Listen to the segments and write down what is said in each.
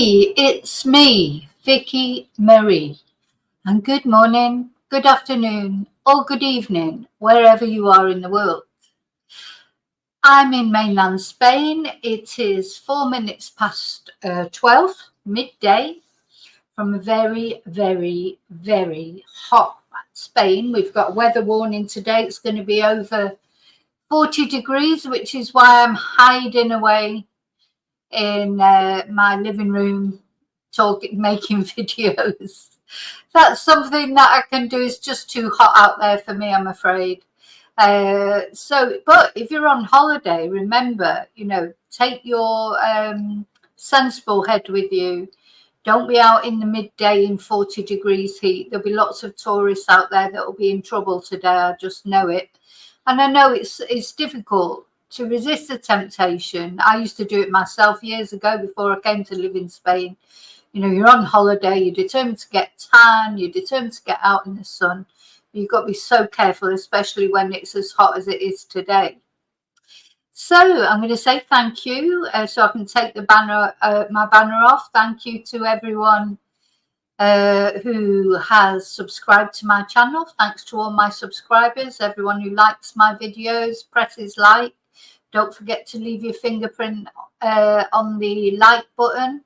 Hey, it's me, Vicki Marie, and good morning, good afternoon, or good evening, wherever you are in the world. I'm in mainland Spain. It is 4 minutes past 12, midday, from a very, very, very hot Spain. We've got a weather warning today. It's going to be over 40 degrees, which is why I'm hiding away in my living room making videos. That's something that I can do. It's just too hot out there for me, I'm afraid. But if you're on holiday, remember, take your sensible head with you. Don't be out in the midday in 40 degrees heat. There'll be lots of tourists out there that will be in trouble today. I just know it. And I know it's difficult to resist the temptation. I used to do it myself years ago before I came to live in Spain. You're on holiday, you're determined to get tan, you're determined to get out in the sun. You've got to be so careful, especially when it's as hot as it is today. So I'm going to say thank you, so I can take my banner off. Thank you to everyone who has subscribed to my channel. Thanks to all my subscribers, everyone who likes my videos, presses like. Don't forget to leave your fingerprint on the like button.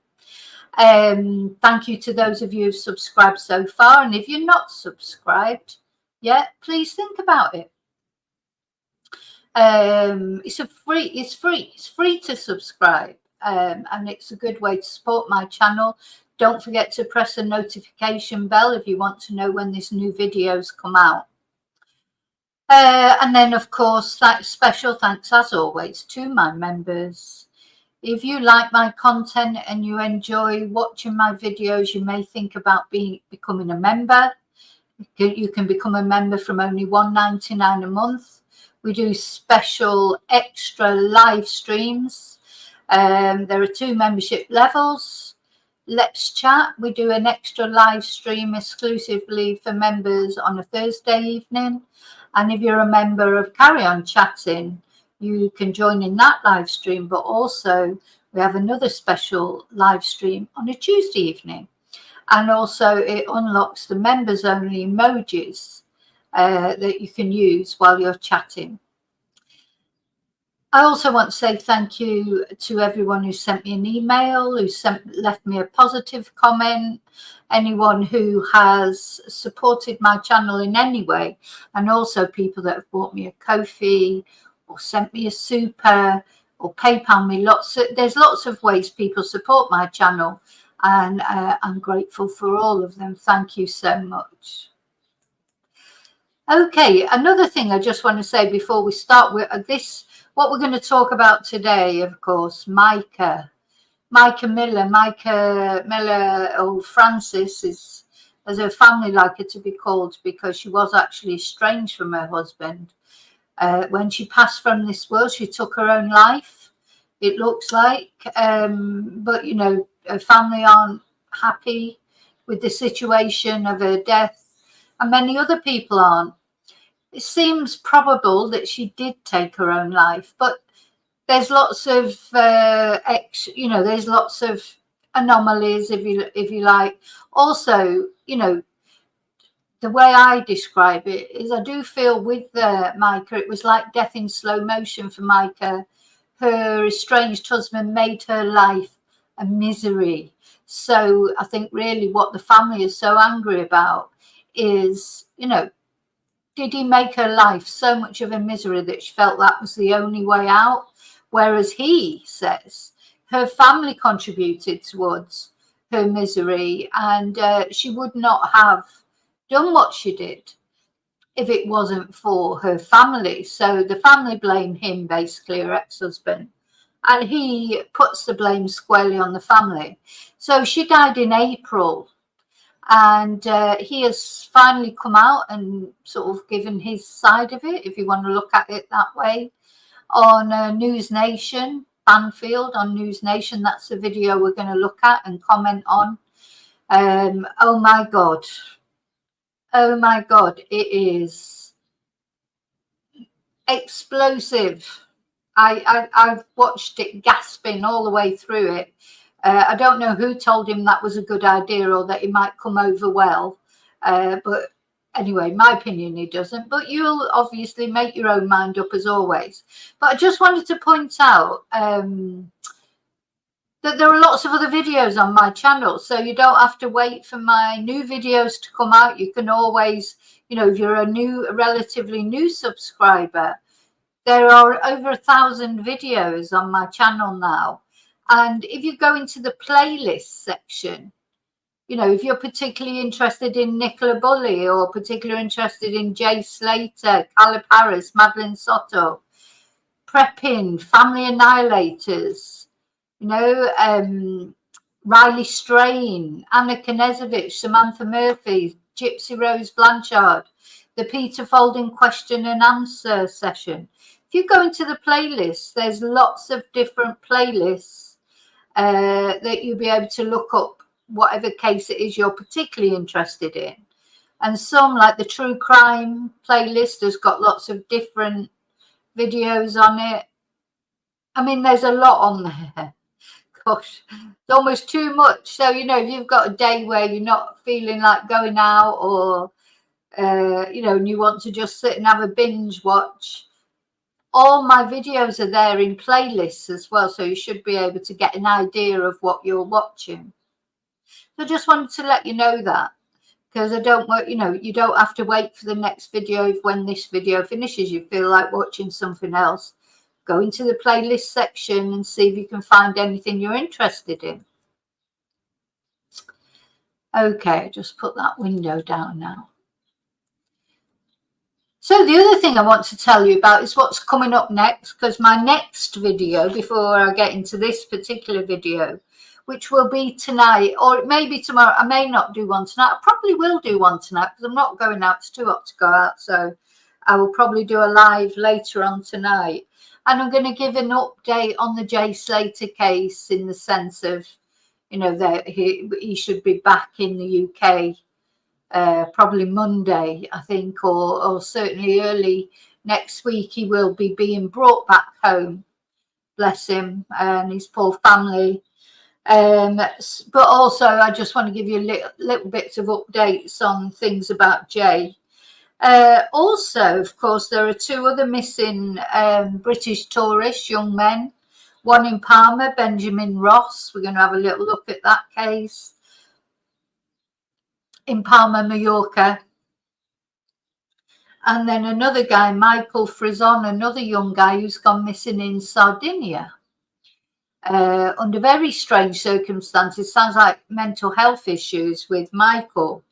Thank you to those of you who've subscribed so far, and if you're not subscribed yet, please think about it. It's free to subscribe, and it's a good way to support my channel. Don't forget to press the notification bell if you want to know when these new videos come out. And then, of course, special thanks, as always, to my members. If you like my content and you enjoy watching my videos, you may think about becoming a member. You can become a member from only $1.99 a month. We do special extra live streams. There are 2 membership levels. Let's Chat. We do an extra live stream exclusively for members on a Thursday evening. And if you're a member of Carry On Chatting, you can join in that live stream. But also, we have another special live stream on a Tuesday evening. And also, it unlocks the members-only emojis that you can use while you're chatting. I also want to say thank you to everyone who sent me an email, who left me a positive comment, anyone who has supported my channel in any way, and also people that have bought me a coffee or sent me a super or PayPal me. There's lots of ways people support my channel, and I'm grateful for all of them. Thank you so much. Okay, another thing I just want to say before we start with this. What we're going to talk about today, of course, Mica Francis is, as her family like her to be called, because she was actually estranged from her husband. When she passed from this world, she took her own life, it looks like. But, her family aren't happy with the situation of her death, and many other people aren't. It seems probable that she did take her own life, but there's lots of there's lots of anomalies, if you like. Also, the way I describe it is, I do feel with Mica, it was like death in slow motion for Mica. Her estranged husband made her life a misery. So I think really what the family is so angry about is, did he make her life so much of a misery that she felt that was the only way out? Whereas he says her family contributed towards her misery, and she would not have done what she did if it wasn't for her family. So the family blame him, basically, her ex-husband, and he puts the blame squarely on the family. So she died in April. And he has finally come out and sort of given his side of it, if you want to look at it that way, on News Nation, Banfield on News Nation. That's the video we're going to look at and comment on. Oh my God, it is explosive. I've watched it gasping all the way through it, I don't know who told him that was a good idea or that he might come over well. But anyway, my opinion, he doesn't. But you'll obviously make your own mind up as always. But I just wanted to point out that there are lots of other videos on my channel. So you don't have to wait for my new videos to come out. You can always, you know, if you're a relatively new subscriber, there are over 1,000 videos on my channel now. And if you go into the playlist section, you know, if you're particularly interested in Nicola Bulley or particularly interested in Jay Slater, Caleb Harris, Madeline Soto, Prepping, Family Annihilators, you know, Riley Strain, Anna Knezovich, Samantha Murphy, Gypsy Rose Blanchard, the Peter Folding question and answer session. If you go into the playlist, there's lots of different playlists that you'll be able to look up whatever case it is you're particularly interested in. And some, like the true crime playlist, has got lots of different videos on it. I mean, there's a lot on there. Gosh, it's almost too much. So, you know, if you've got a day where you're not feeling like going out or, you know, and you want to just sit and have a binge watch, all my videos are there in playlists as well. So you should be able to get an idea of what you're watching. So I just wanted to let you know that, because I don't want, you know, you don't have to wait for the next video. If when this video finishes, you feel like watching something else, go into the playlist section and see if you can find anything you're interested in. Okay, just put that window down now. So the other thing I want to tell you about is what's coming up next, because my next video, before I get into this particular video, which will be tonight, or it may be tomorrow. I may not do one tonight. I probably will do one tonight because I'm not going out. It's too hot to go out. So I will probably do a live later on tonight. And I'm going to give an update on the Jay Slater case, in the sense of, you know, that he should be back in the UK probably Monday, I think, or certainly early next week. He will be being brought back home, bless him, and his poor family. But also, I just want to give you little bits of updates on things about Jay. Also, of course, there are two other missing British tourists, young men. One in Palma, Benjamin Ross. We're going to have a little look at that case. In Palma, Mallorca. And then another guy, Michael Frison, another young guy who's gone missing in Sardinia. Under very strange circumstances. Sounds like mental health issues with Michael.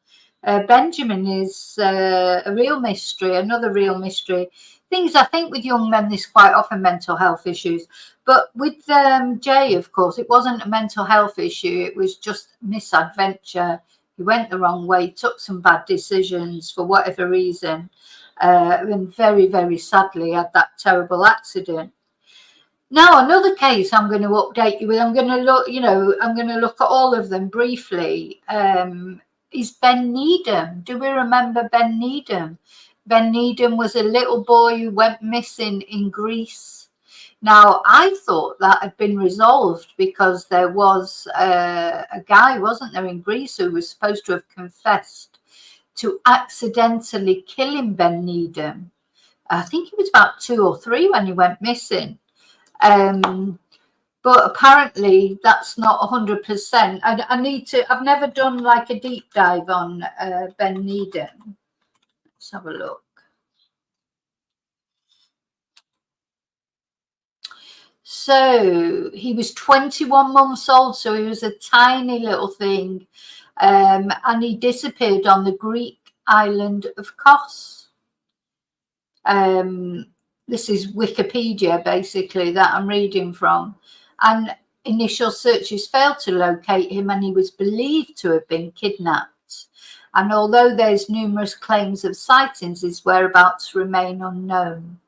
Benjamin is a real mystery, another real mystery. Things, I think, with young men, there's quite often mental health issues. But with Jay, of course, it wasn't a mental health issue. It was just misadventure. He went the wrong way, took some bad decisions for whatever reason, and very, very sadly had that terrible accident. Now, another case I'm going to update you with, I'm going to look, you know, I'm going to look at all of them briefly, is Ben Needham. Do we remember Ben Needham? Ben Needham was a little boy who went missing in Greece. Now, I thought that had been resolved because there was a guy, wasn't there, in Greece who was supposed to have confessed to accidentally killing Ben Needham. I think he was about 2 or 3 when he went missing. But apparently that's not 100%. I need to, I've never done like a deep dive on Ben Needham. Let's have a look. So he was 21 months old, so he was a tiny little thing, and he disappeared on the Greek island of Kos. This is Wikipedia, basically, that I'm reading from. And initial searches failed to locate him, and he was believed to have been kidnapped. And although there's numerous claims of sightings, his whereabouts remain unknown.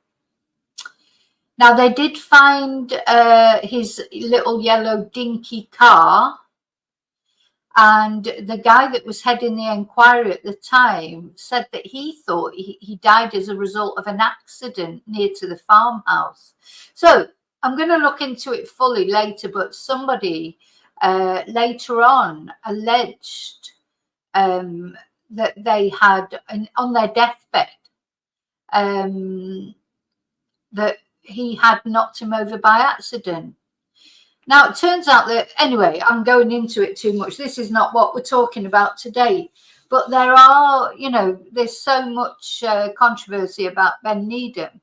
Now, they did find his little yellow dinky car, and the guy that was heading the inquiry at the time said that he thought he died as a result of an accident near to the farmhouse. So I'm going to look into it fully later, but somebody later on alleged that they had on their deathbed that he had knocked him over by accident. Now, it turns out that, anyway, I'm going into it too much. This is not what we're talking about today. But there are, there's so much controversy about Ben Needham.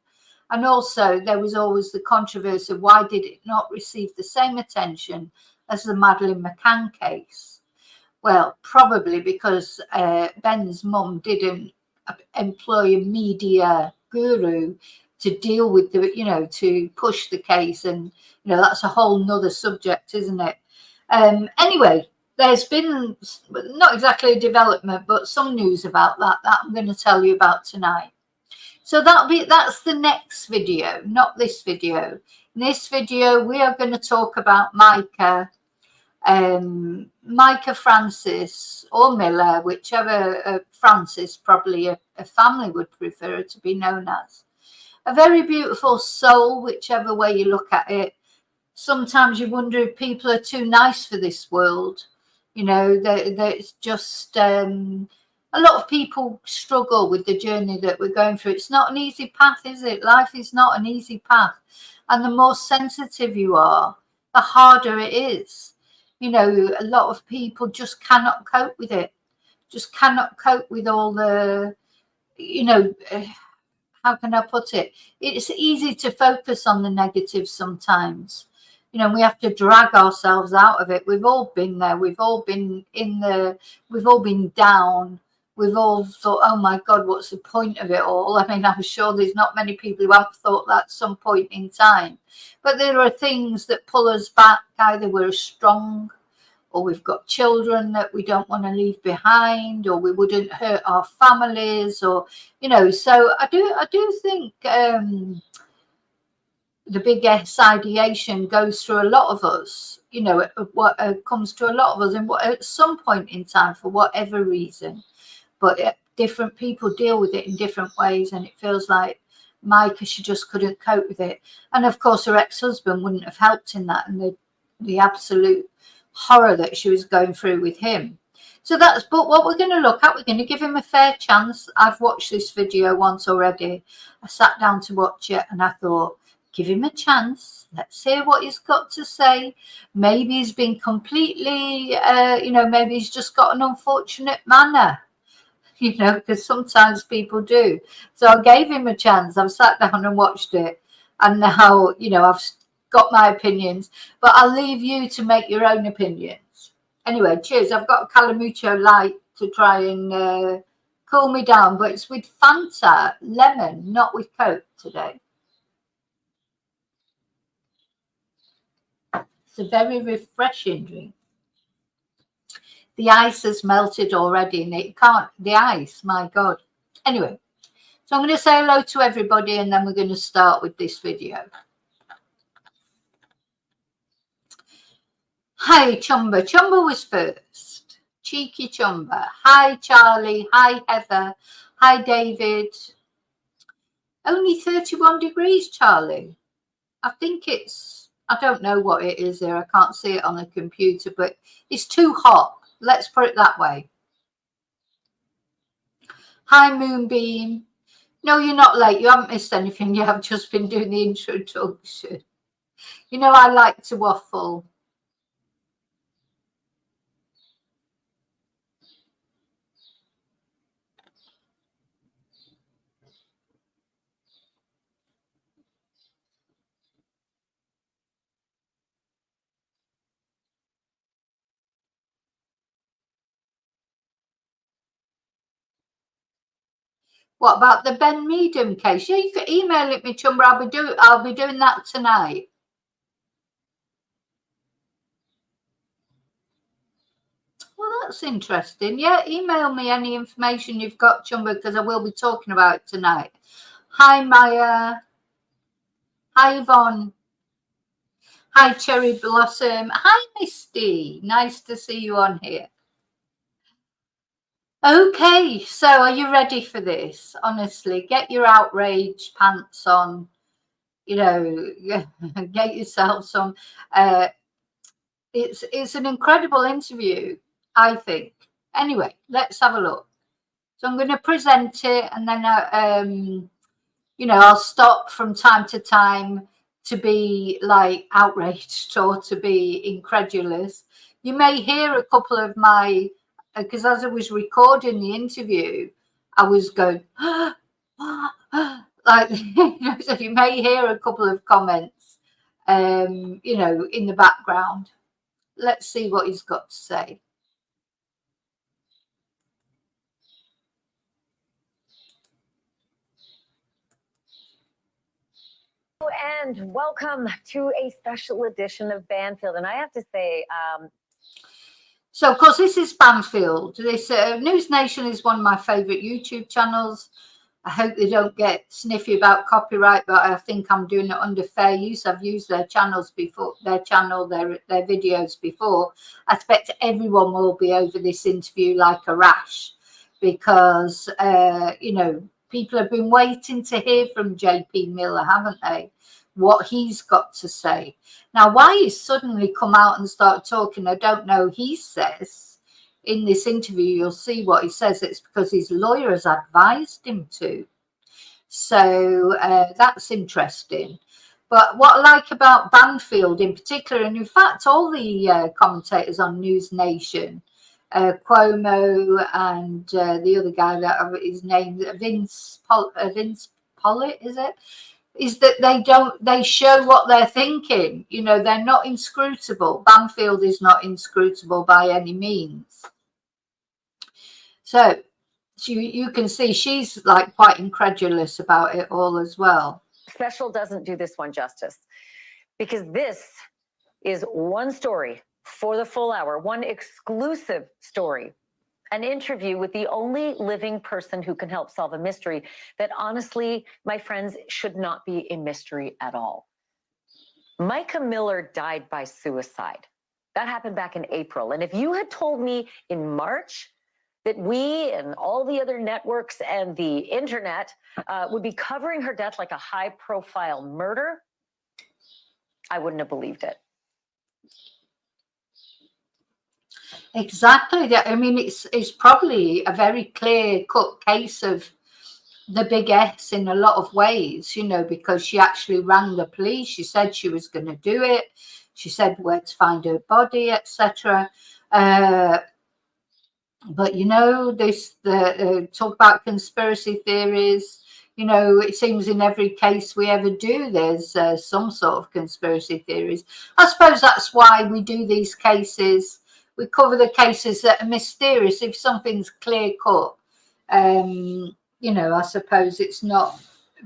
And also, there was always the controversy of why did it not receive the same attention as the Madeleine McCann case? Well, probably because Ben's mum didn't employ a media guru to deal with the, to push the case. And, that's a whole nother subject, isn't it? Anyway, there's been not exactly a development, but some news about that I'm going to tell you about tonight. So that's the next video, not this video. In this video, we are going to talk about Mica Francis or Miller, whichever Francis, probably a family would prefer to be known as. A very beautiful soul, whichever way you look at it. Sometimes you wonder if people are too nice for this world. It's just a lot of people struggle with the journey that we're going through. It's not an easy path, is it? Life is not an easy path. And the more sensitive you are, the harder it is. A lot of people just cannot cope with it. Just cannot cope with all the, how can I put it? It's easy to focus on the negative sometimes. We have to drag ourselves out of it. We've all been there. We've all been we've all been down. We've all thought, oh my God, what's the point of it all? I mean, I'm sure there's not many people who haven't thought that at some point in time. But there are things that pull us back. Either we're strong, or we've got children that we don't want to leave behind, or we wouldn't hurt our families, or, so I do think the big S ideation goes through a lot of us, what comes to a lot of us and at some point in time for whatever reason. But different people deal with it in different ways, and it feels like Mica, she just couldn't cope with it. And of course, her ex-husband wouldn't have helped in that, and the absolute horror that she was going through with him. So but what we're going to look at, we're going to give him a fair chance. I've watched this video once already. I sat down to watch it and I thought, give him a chance. Let's hear what he's got to say. Maybe he's been completely, maybe he's just got an unfortunate manner, because sometimes people do. So I gave him a chance. I've sat down and watched it. And now, I've got my opinions, but I'll leave you to make your own opinions. Anyway, cheers. I've got a Calamucho light to try and cool me down, but it's with Fanta lemon, not with Coke today. It's a very refreshing drink. The ice has melted already, and the ice, my God. Anyway, so I'm going to say hello to everybody, and then we're going to start with this video. Hi, Chumba. Chumba was first. Cheeky Chumba. Hi, Charlie. Hi, Heather. Hi, David. Only 31 degrees, Charlie. I think I don't know what it is there. I can't see it on the computer, but it's too hot. Let's put it that way. Hi, Moonbeam. No, you're not late. You haven't missed anything. You have just been doing the introduction. I like to waffle. What about the Ben Needham case? Yeah, you can email it me, Chumba. I'll be doing that tonight. Well, that's interesting. Yeah, email me any information you've got, Chumba, because I will be talking about it tonight. Hi, Maya. Hi, Yvonne. Hi, Cherry Blossom. Hi, Misty. Nice to see you on here. Okay, so are you ready for this? Honestly, get your outrage pants on. Get yourself some. it's an incredible interview, I think. Anyway, let's have a look. So I'm going to present it, and then I'll stop from time to time to be like outraged or to be incredulous. You may hear a couple of my, because as I was recording the interview, I was going, like, so you may hear a couple of comments, in the background. Let's see what he's got to say. And welcome to a special edition of Banfield. And I have to say, so of course this is Banfield. This News Nation is one of my favorite YouTube channels. I hope they don't get sniffy about copyright, but I think I'm doing it under fair use. I've used their channels before, their videos before. I expect everyone will be over this interview like a rash, because people have been waiting to hear from JP Miller, haven't they? What he's got to say. Now, why he's suddenly come out and started talking, I don't know. He says in this interview, you'll see what he says, it's because his lawyer has advised him to. So that's interesting. But what I like about Banfield in particular, and in fact all the commentators on News Nation, Cuomo and the other guy, that his name Vince Pollitt, is that they show what they're thinking. They're not inscrutable. Banfield is not inscrutable by any means. So you can see she's like quite incredulous about it all as well. Special doesn't do this one justice, because this is one story for the full hour, one exclusive story, an interview with the only living person who can help solve a mystery that, honestly, my friends, should not be a mystery at all. Mica Miller died by suicide. That happened back in April. And if you had told me in March that we and all the other networks and the internet would be covering her death like a high-profile murder, I wouldn't have believed it. Exactly. I mean, it's probably a very clear-cut case of the big S in a lot of ways, because she actually rang the police. She said she was going to do it. She said where to find her body, etc. But the talk about conspiracy theories. It seems in every case we ever do, there's some sort of conspiracy theories. I suppose that's why we do these cases. We cover the cases that are mysterious. If something's clear cut, I suppose it's not.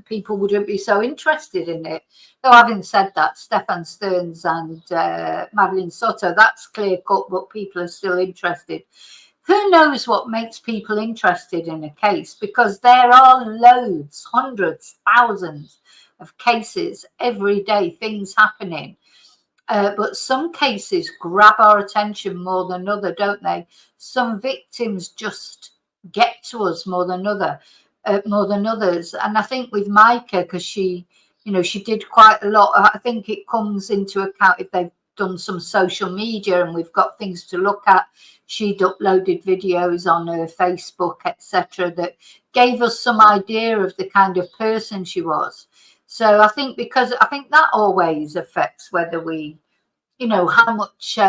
People wouldn't be so interested in it. Though having said that, Stefan Stearns and Madeline Soto, that's clear cut, but people are still interested. Who knows what makes people interested in a case? Because there are loads, hundreds, thousands of cases every day, things happening. But some cases grab our attention more than other, don't they? Some victims just get to us more than others. And I think with Mica, because she did quite a lot. I think it comes into account if they've done some social media and we've got things to look at. She'd uploaded videos on her Facebook, etc., that gave us some idea of the kind of person she was. So I think that always affects whether we, how much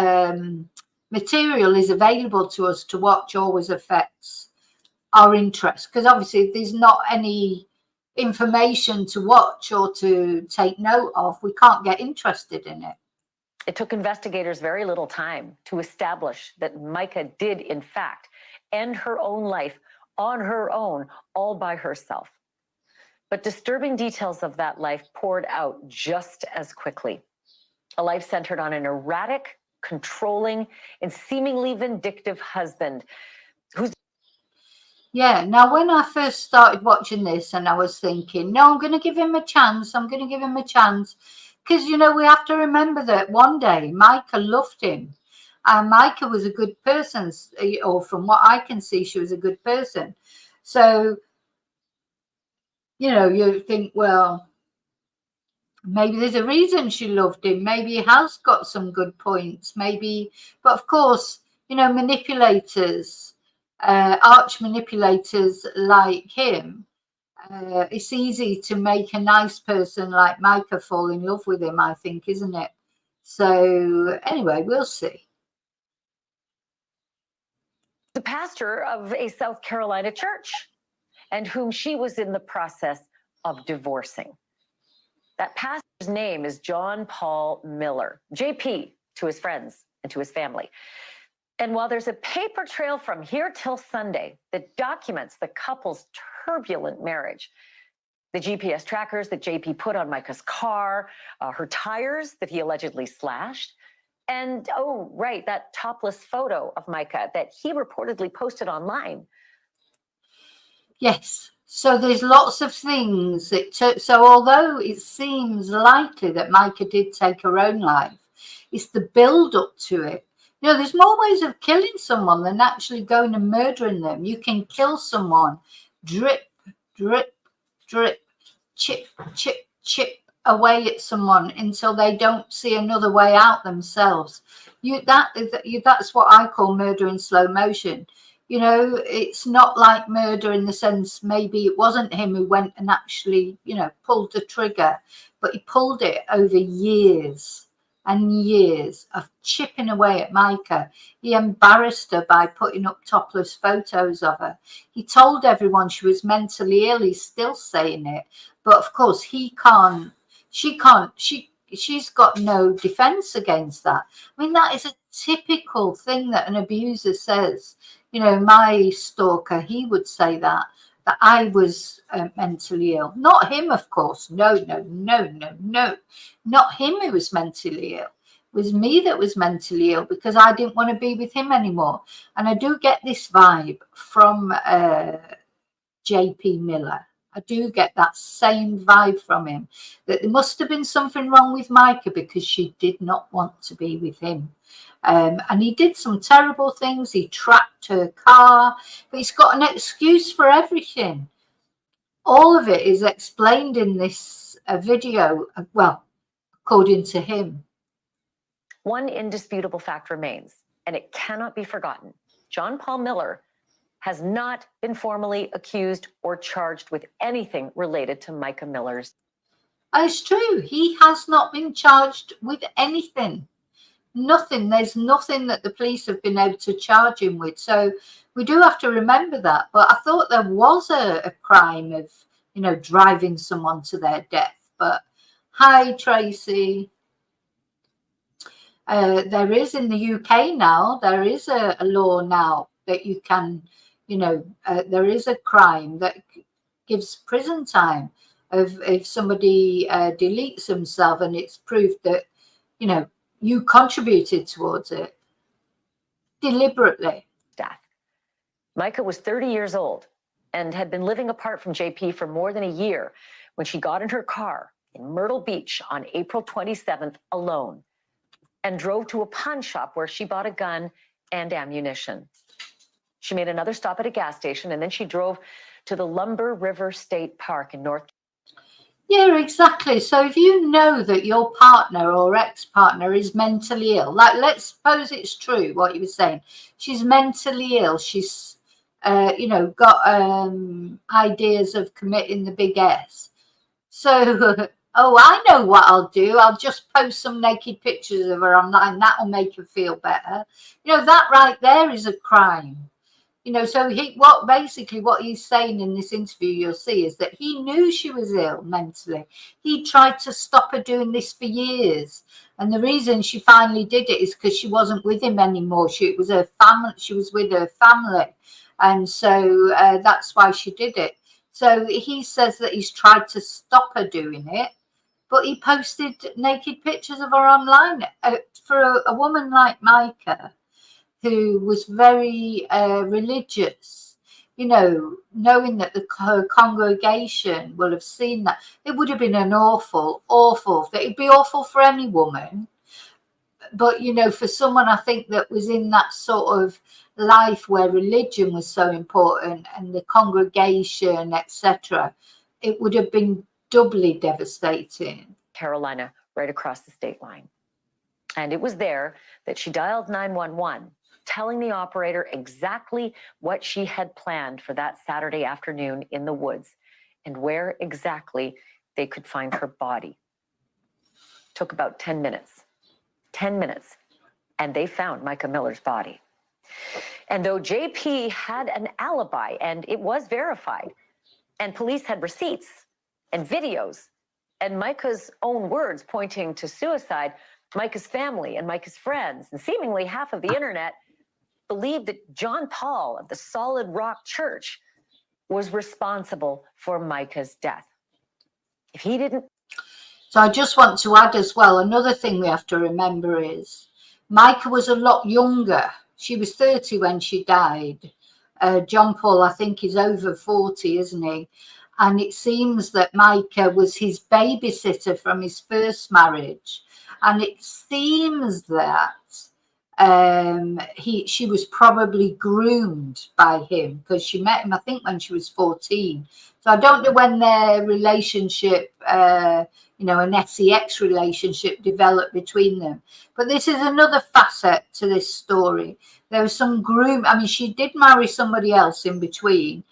material is available to us to watch, always affects our interest. Because obviously if there's not any information to watch or to take note of, we can't get interested in it. It took investigators very little time to establish that Mica did, in fact, end her own life on her own, all by herself. But disturbing details of that life poured out just as quickly. A life centered on an erratic, controlling, and seemingly vindictive husband who's... Yeah, now when I first started watching this and I was thinking, no, I'm going to give him a chance. Because, we have to remember that one day Mica loved him. And Mica was a good person, or from what I can see, she was a good person. So, you think, well, Maybe there's a reason she loved him. Maybe he has got some good points. Maybe, but of course, manipulators, arch manipulators like him, it's easy to make a nice person like Mica fall in love with him, I think, isn't it? So anyway, we'll see. The pastor of a South Carolina church, and whom she was in the process of divorcing. That pastor's name is John Paul Miller, JP to his friends and to his family. And while there's a paper trail from here till Sunday that documents the couple's turbulent marriage, the GPS trackers that JP put on Mica's car, her tires that he allegedly slashed, and, oh, right, that topless photo of Mica that he reportedly posted online. Yes. So there's lots of things that so although it seems likely that Mica did take her own life, it's the build up to it. There's more ways of killing someone than actually going and murdering them. You can kill someone, drip, drip, drip, chip, chip, chip away at someone until they don't see another way out themselves. That's what I call murder in slow motion. It's not like murder in the sense maybe it wasn't him who went and actually, pulled the trigger, but he pulled it over years and years of chipping away at Mica. He embarrassed her by putting up topless photos of her. He told everyone she was mentally ill. He's still saying it. But of course, she's got no defense against that. I mean, that is a typical thing that an abuser says. My stalker, he would say that I was mentally ill. Not him, of course. No. Not him who was mentally ill. It was me that was mentally ill because I didn't want to be with him anymore. And I do get this vibe from JP Miller. I do get that same vibe from him, that there must have been something wrong with Mica because she did not want to be with him. And he did some terrible things. He tracked her car, but he's got an excuse for everything. All of it is explained in this video, well, according to him. One indisputable fact remains, and it cannot be forgotten. John Paul Miller has not been formally accused or charged with anything related to Mica Miller's. It's true. He has not been charged with anything. Nothing. There's nothing that the police have been able to charge him with. So we do have to remember that. But I thought there was a crime of, driving someone to their death. But hi, Tracy. There is in the UK now, there is a law now that you can, there is a crime that gives prison time if somebody deletes themselves and it's proved that, you contributed towards it deliberately. Death. Mica was 30 years old and had been living apart from JP for more than a year when she got in her car in Myrtle Beach on April 27th alone and drove to a pawn shop where she bought a gun and ammunition. She made another stop at a gas station and then she drove to the Lumber River State Park in North. Yeah, exactly. So if you know that your partner or ex-partner is mentally ill, like let's suppose it's true what you were saying, she's mentally ill, she's got ideas of committing the big S. So oh, I know what I'll do. I'll just post some naked pictures of her online. That'll make her feel better. That right there is a crime. So what he's saying in this interview, you'll see, is that he knew she was ill mentally. He tried to stop her doing this for years. And the reason she finally did it is because she wasn't with him anymore. It was her family. She was with her family. And so that's why she did it. So he says that he's tried to stop her doing it, but he posted naked pictures of her online. For a woman like Mica, who was very religious, knowing that her congregation will have seen that, it would have been an awful, it'd be awful for any woman. But, for someone, I think, that was in that sort of life where religion was so important and the congregation, etc., it would have been doubly devastating. Carolina, right across the state line. And it was there that she dialed 911, telling the operator exactly what she had planned for that Saturday afternoon in the woods and where exactly they could find her body. Took about 10 minutes. 10 minutes. And they found Mica Miller's body. And though JP had an alibi, and it was verified, and police had receipts and videos, and Mica's own words pointing to suicide, Mica's family and Mica's friends, and seemingly half of the internet, believed that John Paul of the Solid Rock Church was responsible for Mica's death. If he didn't... So I just want to add as well, another thing we have to remember is Mica was a lot younger. She was 30 when she died. John Paul, I think, is over 40, isn't he? And it seems that Mica was his babysitter from his first marriage. And it seems that she was probably groomed by him because she met him, I think, when she was 14. So I don't know when their relationship, an sex relationship developed between them. But this is another facet to this story. There was some groom. I mean, she did marry somebody else in between.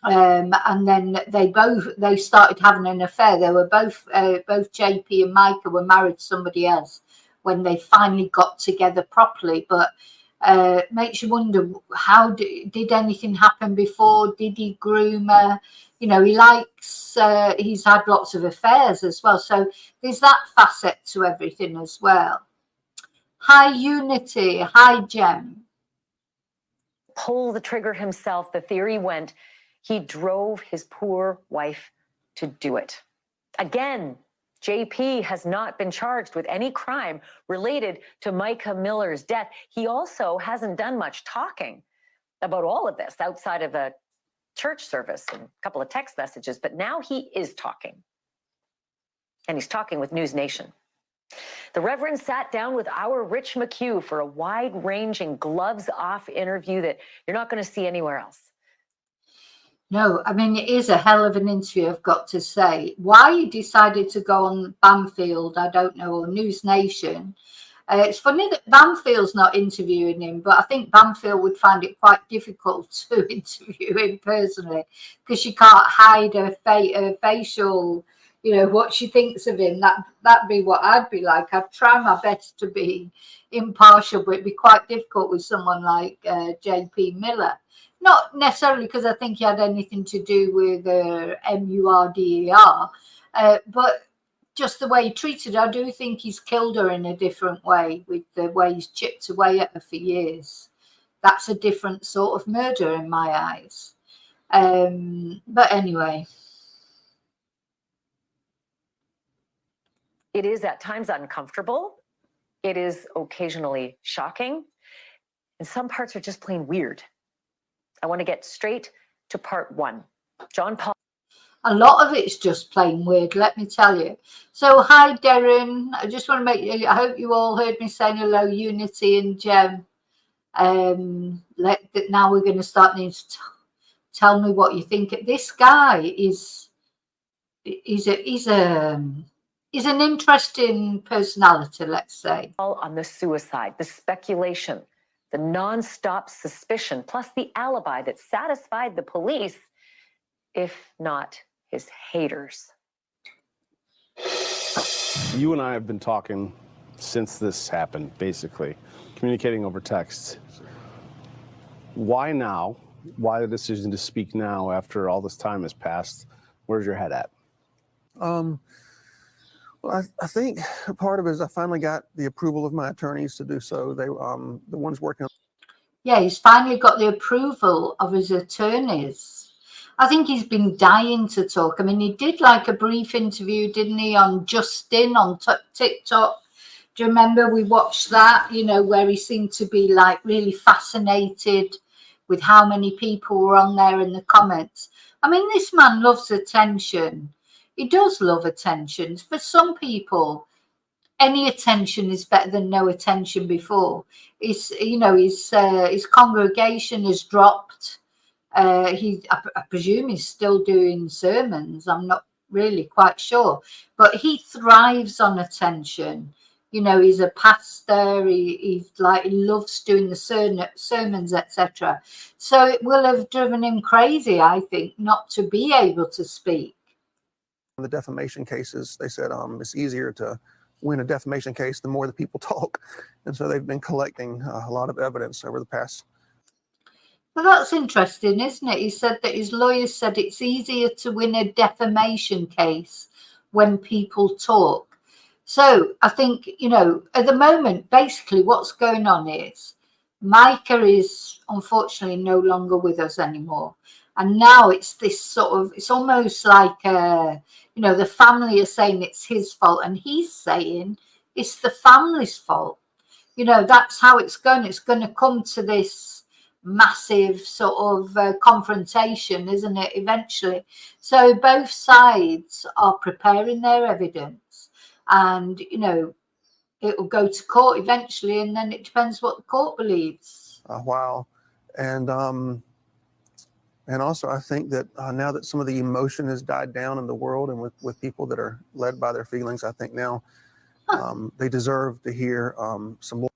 And then they started having an affair. They were both JP and Mica were married to somebody else when they finally got together properly. But makes you wonder, how did anything happen before? Did he groom her? He likes, he's had lots of affairs as well. So there's that facet to everything as well. Hi, Unity. Hi, Jem. Pull the trigger himself. The theory went, he drove his poor wife to do it. Again, JP has not been charged with any crime related to Mica Miller's death. He also hasn't done much talking about all of this outside of a church service and a couple of text messages, but now he is talking. And he's talking with News Nation. The Reverend sat down with our Rich McHugh for a wide-ranging, gloves-off interview that you're not going to see anywhere else. No, I mean, it is a hell of an interview, I've got to say. Why he decided to go on Banfield, I don't know, or News Nation. It's funny that Banfield's not interviewing him, but I think Banfield would find it quite difficult to interview him personally because she can't hide her facial, what she thinks of him. That'd be what I'd be like. I'd try my best to be impartial, but it'd be quite difficult with someone like JP Miller. Not necessarily because I think he had anything to do with MURDER, but just the way he treated her. I do think he's killed her in a different way with the way he's chipped away at her for years. That's a different sort of murder in my eyes. But anyway. It is at times uncomfortable. It is occasionally shocking. And some parts are just plain weird. I want to get straight to part one. John Paul. A lot of it's just plain weird, let me tell you. So, hi, Darren. I just want to I hope you all heard me saying hello, Unity and Jem. Now we're going to start needing to tell me what you think. This guy is an interesting personality, let's say. On the suicide, the speculation, the non-stop suspicion, plus the alibi that satisfied the police, if not his haters. You and I have been talking since this happened, basically, communicating over text. Why now? Why the decision to speak now after all this time has passed? Where's your head at? Well, I think part of it is I finally got the approval of my attorneys to do so. They, the ones working on. Yeah, he's finally got the approval of his attorneys. I think he's been dying to talk. I mean, he did like a brief interview, didn't he, on Justin on TikTok. Do you remember we watched that, where he seemed to be like really fascinated with how many people were on there in the comments. I mean, this man loves attention. He does love attention. For some people, any attention is better than no attention before. His congregation has dropped. I presume he's still doing sermons. I'm not really quite sure. But he thrives on attention. You know, he's a pastor. He loves doing the sermons, etc. So it will have driven him crazy, I think, not to be able to speak. The defamation cases, they said it's easier to win a defamation case the more the people talk, and so they've been collecting a lot of evidence over the past. Well, that's interesting, isn't it? He said that his lawyers said it's easier to win a defamation case when people talk. So I think, you know, at the moment, basically what's going on is Mica is unfortunately no longer with us anymore. And now it's this sort of, it's almost like, you know, the family are saying it's his fault and he's saying it's the family's fault. You know, that's how it's going. It's going to come to this massive sort of confrontation, isn't it, eventually? So both sides are preparing their evidence and, you know, it will go to court eventually, and then it depends what the court believes. Wow. And also, I think that now that some of the emotion has died down in the world and with people that are led by their feelings, I think now they deserve to hear some more.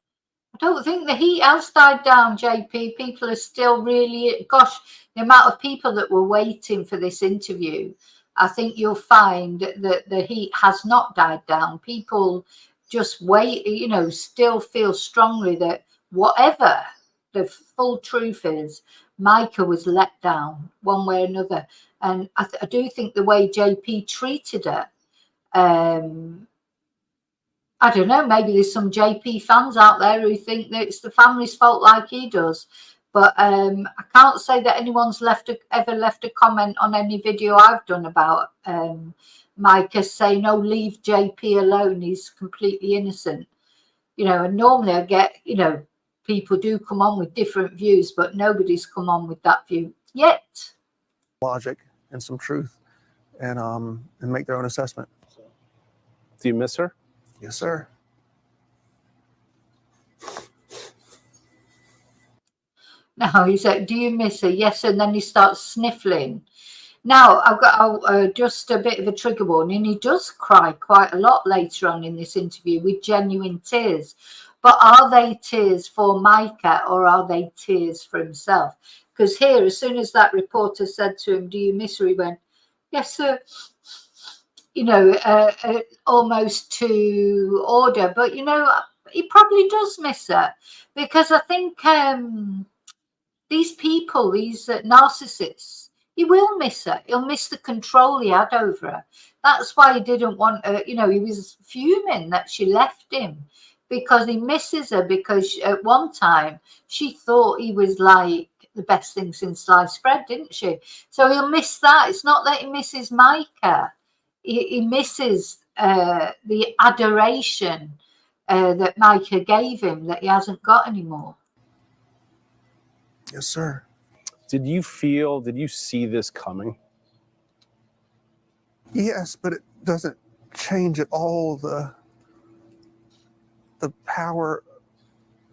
I don't think the heat has died down, JP. People are still really, gosh, the amount of people that were waiting for this interview, I think you'll find that the heat has not died down. People just wait, you know, still feel strongly that whatever the full truth is, Mica was let down one way or another. And I do think the way JP treated her, I don't know, maybe there's some JP fans out there who think that it's the family's fault like he does. But I can't say that anyone's ever left a comment on any video I've done about Mica saying, oh, leave JP alone, he's completely innocent. You know, and normally I get, you know, people do come on with different views, but nobody's come on with that view yet. Logic and some truth and make their own assessment. Do you miss her? Yes, sir. Now he said, do you miss her? Yes, and then he starts sniffling. Now, I've got just a bit of a trigger warning. He does cry quite a lot later on in this interview with genuine tears. But are they tears for Mica or are they tears for himself? Because here, as soon as that reporter said to him, do you miss her? He went, yes, sir. You know, almost to order. But, you know, he probably does miss her because I think these people, these narcissists, he will miss her. He'll miss the control he had over her. That's why he didn't want her, you know, he was fuming that she left him because he misses her because at one time she thought he was like the best thing since sliced bread, didn't she? So he'll miss that. It's not that he misses Mica. He misses the adoration that Mica gave him that he hasn't got anymore. Yes, sir. Did you see this coming? Yes, but it doesn't change at all the power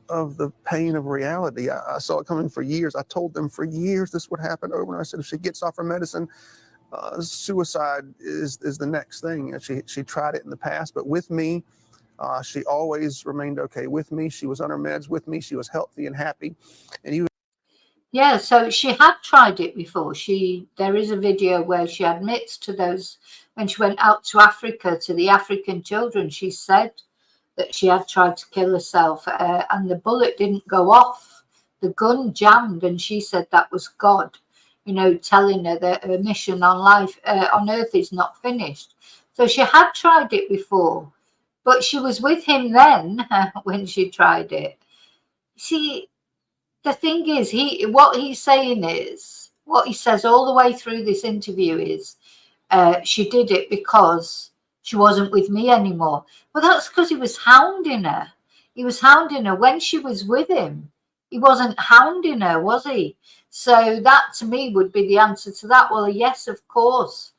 of the pain of reality. I saw it coming for years. I told them for years this would happen over, and I said if she gets off her medicine, suicide is the next thing. And she tried it in the past, but with me, she always remained okay with me. She was on her meds with me. She was healthy and happy. And even yeah, so she had tried it before. There is a video where she admits to those when she went out to Africa to the African children. She said that she had tried to kill herself, and the bullet didn't go off. The gun jammed, and she said that was God, you know, telling her that her mission on earth is not finished. So she had tried it before, but she was with him then when she tried it. See, the thing is, what he says all the way through this interview is, she did it because she wasn't with me anymore. Well, that's because he was hounding her. He was hounding her when she was with him. He wasn't hounding her, was he? So that to me would be the answer to that. Well, yes, of course.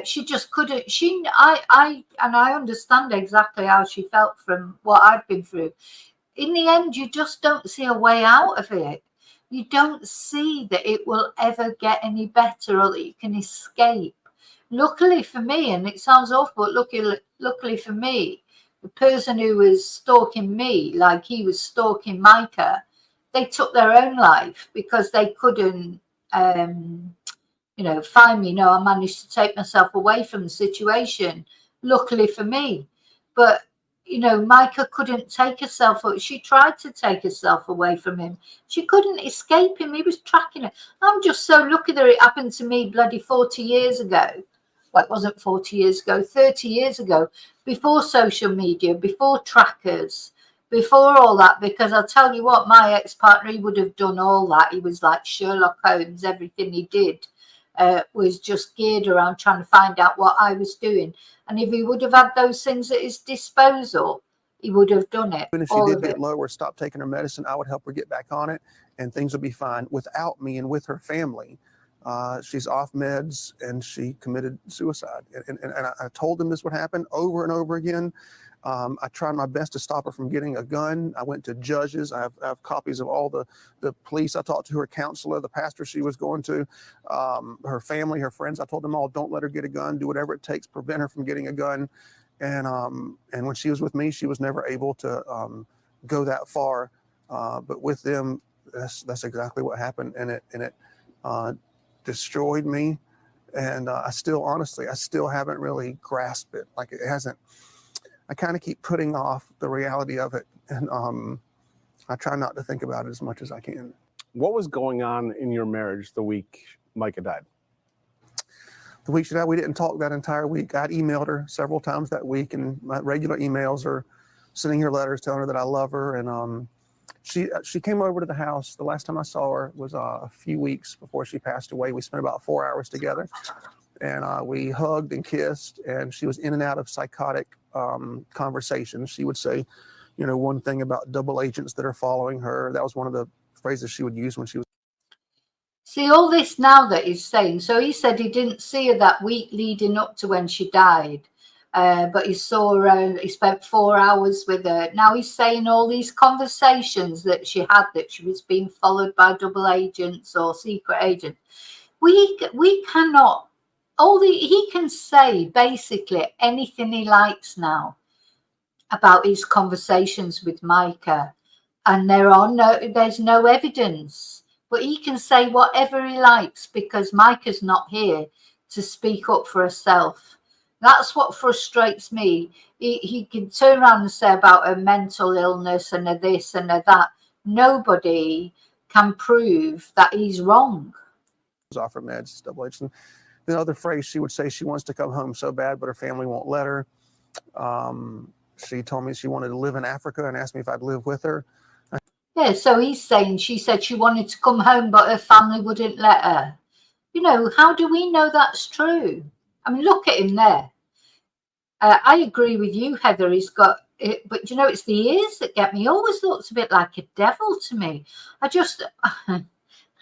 She just couldn't. I understand exactly how she felt from what I've been through. In the end, you just don't see a way out of it. You don't see that it will ever get any better or that you can escape. luckily for me, and it sounds awful, but luckily for me, the person who was stalking me, like he was stalking Mica, they took their own life because they couldn't, find me. I managed to take myself away from the situation, luckily for me. But, Mica couldn't take herself. She tried to take herself away from him. She couldn't escape him. He was tracking her. I'm just so lucky that it happened to me bloody 40 years ago. Well, it wasn't 40 years ago, 30 years ago, before social media, before trackers, before all that, because I'll tell you what, my ex-partner, he would have done all that. He was like Sherlock Holmes. Everything he did was just geared around trying to find out what I was doing. And if he would have had those things at his disposal, he would have done it. Even if she did get low or stop taking her medicine, I would help her get back on it, and things would be fine without me and with her family. She's off meds, and she committed suicide. And I told them this would happen over and over again. I tried my best to stop her from getting a gun. I went to judges. I have copies of all the police. I talked to her counselor, the pastor she was going to, her family, her friends. I told them all, don't let her get a gun. Do whatever it takes, prevent her from getting a gun. And when she was with me, she was never able to go that far. But with them, that's exactly what happened, and it destroyed me. And I still haven't really grasped it. Like, it hasn't. I kind of keep putting off the reality of it, and I try not to think about it as much as I can. What was going on in your marriage the week Mica died? The week she died, we didn't talk that entire week. I'd emailed her several times that week, and my regular emails are sending her letters telling her that I love her. And she came over to the house. The last time I saw her was a few weeks before she passed away. We spent about 4 hours together, and we hugged and kissed, and she was in and out of psychotic conversations. She would say, one thing about double agents that are following her. That was one of the phrases she would use when she was. See, all this now that he's saying, so he said he didn't see her that week leading up to when she died, but he saw her, he spent 4 hours with her. Now he's saying all these conversations that she had, that she was being followed by double agents or secret agents. We cannot. He can say basically anything he likes now about his conversations with Mica, and there's no evidence, but he can say whatever he likes because Mica's not here to speak up for herself. That's what frustrates me. He can turn around and say about her mental illness and her this and her that. Nobody can prove that he's wrong. Off her meds, double agent. The other phrase she would say, she wants to come home so bad, but her family won't let her. She told me she wanted to live in Africa and asked me if I'd live with her. Yeah, so he's saying she said she wanted to come home, but her family wouldn't let her. How do we know that's true? I mean, look at him there. I agree with you, Heather. He's got it, but it's the ears that get me. He always looks a bit like a devil to me. I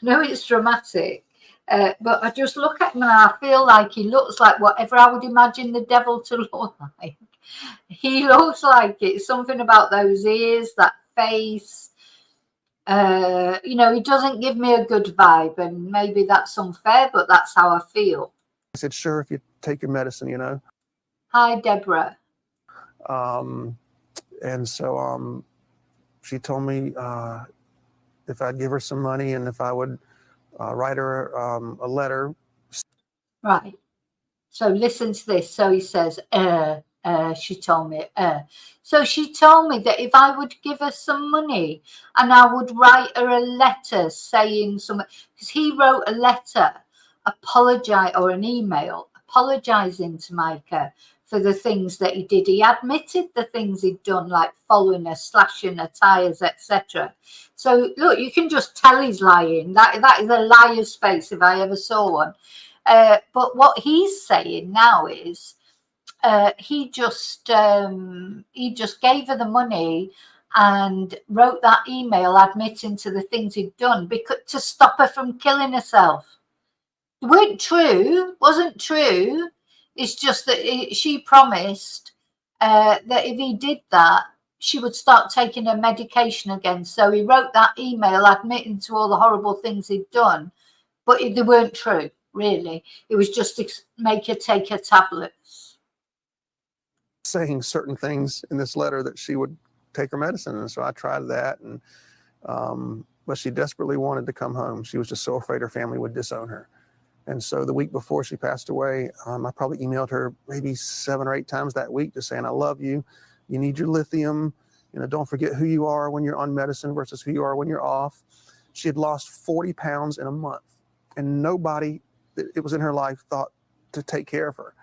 know it's dramatic. But I just look at him and I feel like he looks like whatever I would imagine the devil to look like. He looks like it. Something about those ears, that face. He doesn't give me a good vibe, and maybe that's unfair, but that's how I feel. I said, sure, if you take your medicine, Hi, Deborah. And so she told me if I'd give her some money and if I would write her a letter. Right. So listen to this. So he says, she told me, So she told me that if I would give her some money and I would write her a letter saying something, because he wrote a letter, or an email, apologizing to Mica for the things that he did. He admitted the things he'd done, like following her, slashing her tires, etc. So look, you can just tell he's lying. That is a liar's face if I ever saw one. But what he's saying now is he just gave her the money and wrote that email admitting to the things he'd done to stop her from killing herself. It wasn't true. It's just that she promised that if he did that, she would start taking her medication again. So he wrote that email admitting to all the horrible things he'd done, but they weren't true. really. It was just to make her take her tablets. Saying certain things in this letter that she would take her medicine. And so I tried that. And but she desperately wanted to come home. She was just so afraid her family would disown her. And so the week before she passed away, I probably emailed her maybe 7 or 8 times that week just saying, I love you. You need your lithium. You know, don't forget who you are when you're on medicine versus who you are when you're off. She had lost 40 pounds in a month, and nobody that was in her life thought to take care of her.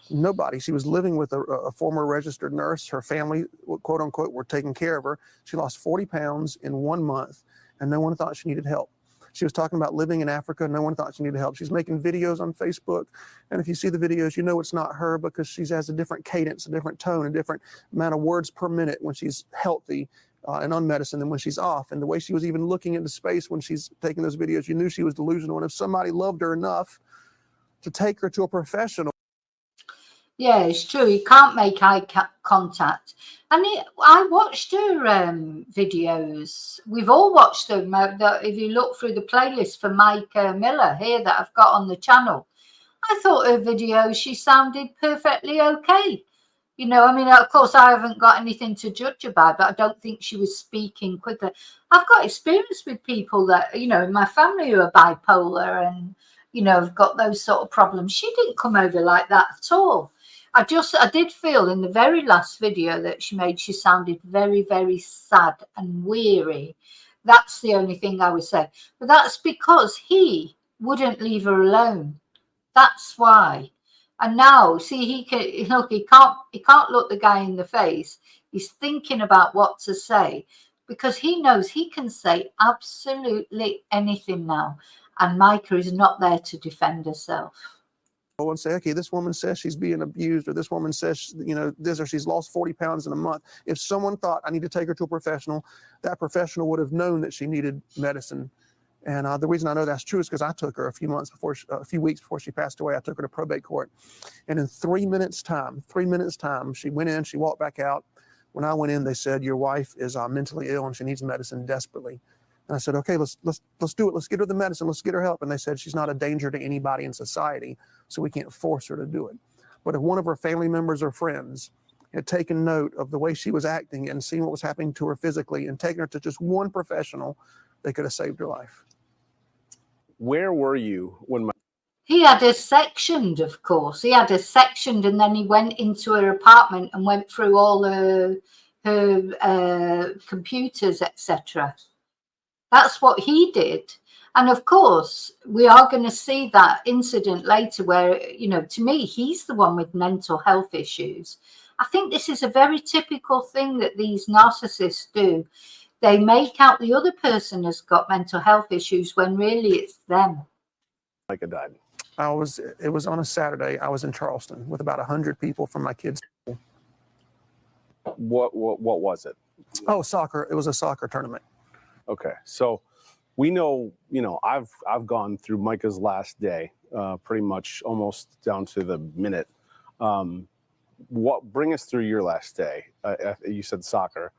Nobody. She was living with a former registered nurse. Her family, quote unquote, were taking care of her. She lost 40 pounds in 1 month, and no one thought she needed help. She was talking about living in Africa. No one thought she needed help. She's making videos on Facebook. And if you see the videos, you know it's not her because she has a different cadence, a different tone, a different amount of words per minute when she's healthy and on medicine than when she's off. And the way she was even looking into space when she's taking those videos, you knew she was delusional. And if somebody loved her enough to take her to a professional. Yeah, it's true. You can't make eye contact. And I watched her videos. We've all watched them. If you look through the playlist for Mica Miller here that I've got on the channel, I thought her videos, she sounded perfectly okay. You know, I mean, of course, I haven't got anything to judge about, but I don't think she was speaking quickly. I've got experience with people that, you know, in my family who are bipolar and, you know, have got those sort of problems. She didn't come over like that at all. I did feel in the very last video that she made, she sounded very, very sad and weary. That's the only thing I would say. But that's because he wouldn't leave her alone. That's why. And now, see, he can't look the guy in the face. He's thinking about what to say because he knows he can say absolutely anything now. And Mica is not there to defend herself. And say, okay, this woman says she's being abused, or this woman says, you know, this, or she's lost 40 pounds in a month. If someone thought I need to take her to a professional, that professional would have known that she needed medicine. And the reason I know that's true is because I took her a few weeks before she passed away. I took her to probate court, and in 3 minutes time, she went in, she walked back out. When I went in, they said, your wife is mentally ill and she needs medicine desperately. And I said, okay, let's do it. Let's get her the medicine. Let's get her help. And they said, she's not a danger to anybody in society, so we can't force her to do it. But if one of her family members or friends had taken note of the way she was acting and seen what was happening to her physically and taken her to just one professional, they could have saved her life. Where were you when he had her sectioned, of course. He had her sectioned, and then he went into her apartment and went through all her computers, etc. That's what he did. And of course, we are going to see that incident later where, you know, to me, he's the one with mental health issues. I think this is a very typical thing that these narcissists do. They make out the other person has got mental health issues when really it's them. Mica died? It was on a Saturday. I was in Charleston with about 100 people from my kids' school. What was it? Oh, soccer. It was a soccer tournament. Okay. So we know, you know, I've gone through Mica's last day, pretty much almost down to the minute. Bring us through your last day? You said soccer.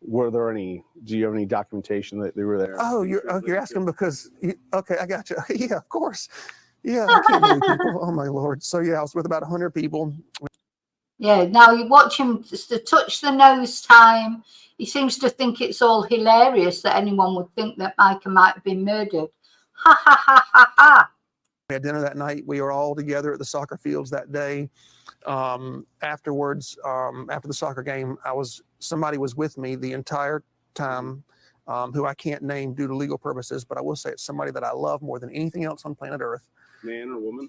Do you have any documentation that they were there? Oh, you're asking because, okay, I got you. Yeah, of course. Yeah, I can't believe people. Oh my Lord. So yeah, I was with about 100 people. Yeah, now you watch him to touch the nose time. He seems to think it's all hilarious that anyone would think that Mica might have been murdered. Ha, ha, ha, ha, ha. We had dinner that night. We were all together at the soccer fields that day. Afterwards, after the soccer game, somebody was with me the entire time, who I can't name due to legal purposes, but I will say it's somebody that I love more than anything else on planet Earth. Man or woman?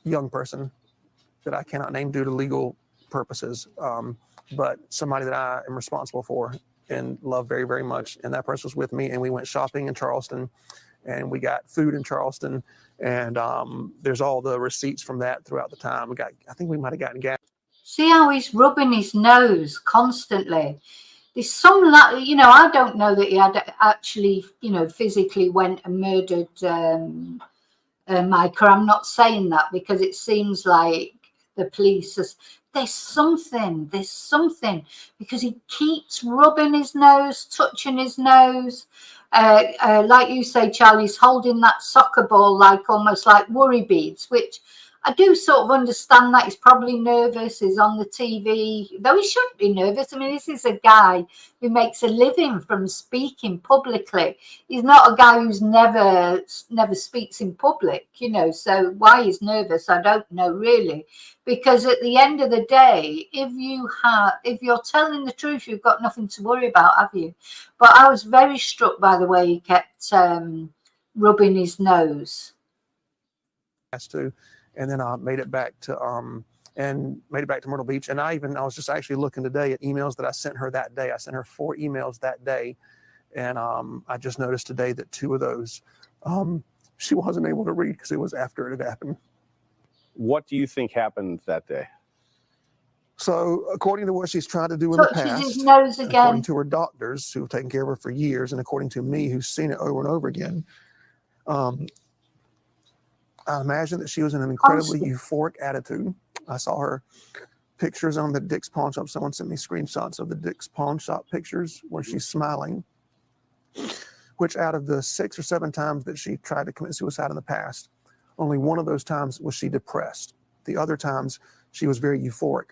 Young person that I cannot name due to legal purposes, but somebody that I am responsible for and love very, very much. And that person was with me, and we went shopping in Charleston, and we got food in Charleston, and there's all the receipts from that throughout the time. I think we might have gotten gas. See how he's rubbing his nose constantly. There's some, you know, I don't know that he had actually, you know, physically went and murdered Mica. I'm not saying that because it seems like the police there's something because he keeps rubbing his nose, touching his nose. Like you say, Charlie's holding that soccer ball like almost like worry beads, which I do sort of understand that he's probably nervous. He's on the TV, though he shouldn't be nervous. I mean, this is a guy who makes a living from speaking publicly. He's not a guy who's never speaks in public, you know. So why he's nervous, I don't know really. Because at the end of the day, if you're telling the truth, you've got nothing to worry about, have you? But I was very struck by the way he kept rubbing his nose. And then I made it back to Myrtle Beach. And I was just actually looking today at emails that I sent her that day. I sent her 4 emails that day, and I just noticed today that 2 of those she wasn't able to read because it was after it had happened. What do you think happened that day? So, according to what she's tried to do in the Touches his past, nose again. according to her doctors who have taken care of her for years, and according to me, who's seen it over and over again, I imagine that she was in an incredibly euphoric attitude. I saw her pictures on the Dick's Pawn Shop. Someone sent me screenshots of the Dick's Pawn Shop pictures where she's smiling, which out of the 6 or 7 times that she tried to commit suicide in the past, only one of those times was she depressed. The other times, she was very euphoric.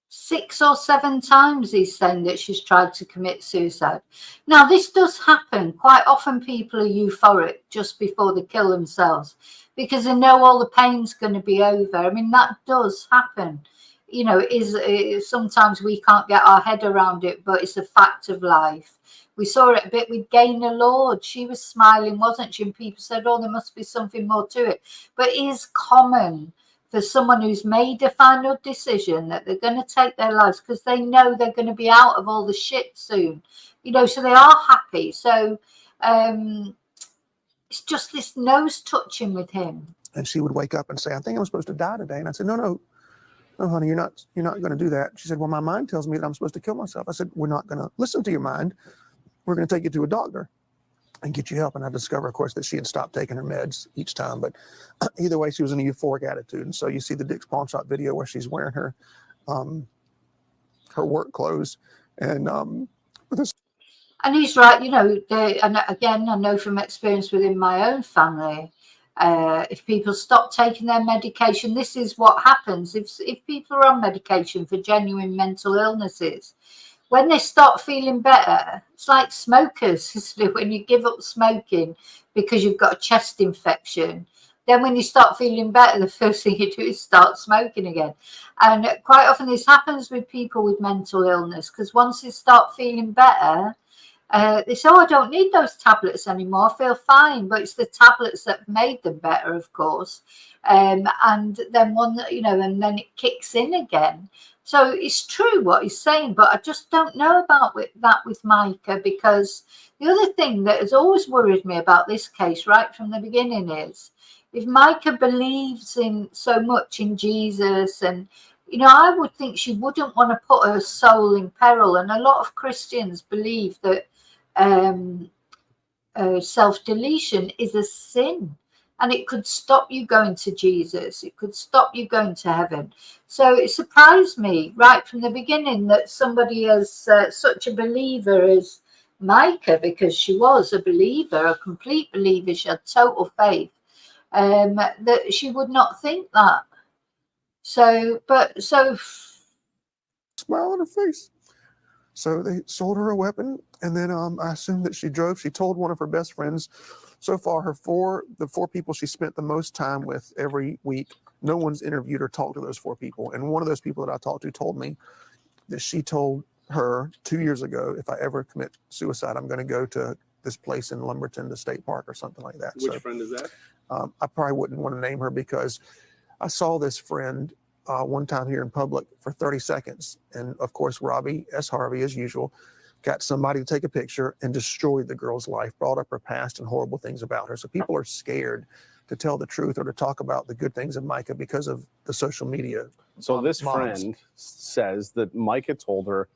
6 or 7 times he's saying that she's tried to commit suicide. Now, this does happen. Quite often people are euphoric just before they kill themselves because they know all the pain's going to be over. I mean, that does happen. You know, sometimes we can't get our head around it, but it's a fact of life. We saw it a bit with Gaynor Lord. She was smiling, wasn't she? And people said, oh, there must be something more to it. But it is common for someone who's made a final decision that they're going to take their lives because they know they're going to be out of all the shit soon, you know, so they are happy. So it's just this nose touching with him. And she would wake up and say, I think I'm supposed to die today. And I said, no, honey, you're not going to do that. She said, well, my mind tells me that I'm supposed to kill myself. I said, we're not going to listen to your mind. We're going to take you to a doctor and get you help. And I discovered, of course, that she had stopped taking her meds each time. But either way, she was in a euphoric attitude. And so you see the Dick's Pawn Shop video where she's wearing her work clothes. And he's right, you know, and again, I know from experience within my own family, if people stop taking their medication, this is what happens. If people are on medication for genuine mental illnesses, when they start feeling better, it's like smokers, isn't it? When you give up smoking because you've got a chest infection, then when you start feeling better, the first thing you do is start smoking again. And quite often this happens with people with mental illness because once they start feeling better, they say, oh, I don't need those tablets anymore. I feel fine. But it's the tablets that have made them better, of course. And then and then it kicks in again. So it's true what he's saying, but I just don't know about that with Mica, because the other thing that has always worried me about this case right from the beginning is if Mica believes in so much in Jesus, and you know, I would think she wouldn't want to put her soul in peril. And a lot of Christians believe that self-deletion is a sin. And it could stop you going to Jesus. It could stop you going to heaven. So it surprised me right from the beginning that somebody as such a believer as Mica, because she was a believer, a complete believer, she had total faith, that she would not think that. So smile on her face. So they sold her a weapon, and then I assumed that she drove. She told one of her best friends. So far, the 4 people she spent the most time with every week, no one's interviewed or talked to those 4 people. And one of those people that I talked to told me that she told her 2 years ago, if I ever commit suicide, I'm going to go to this place in Lumberton, the state park or something like that. Which friend is that? I probably wouldn't want to name her because I saw this friend one time here in public for 30 seconds. And of course, Robbie S. Harvey, as usual, got somebody to take a picture and destroyed the girl's life, brought up her past and horrible things about her. So people are scared to tell the truth or to talk about the good things of Mica because of the social media. So this friend says that Mica told her,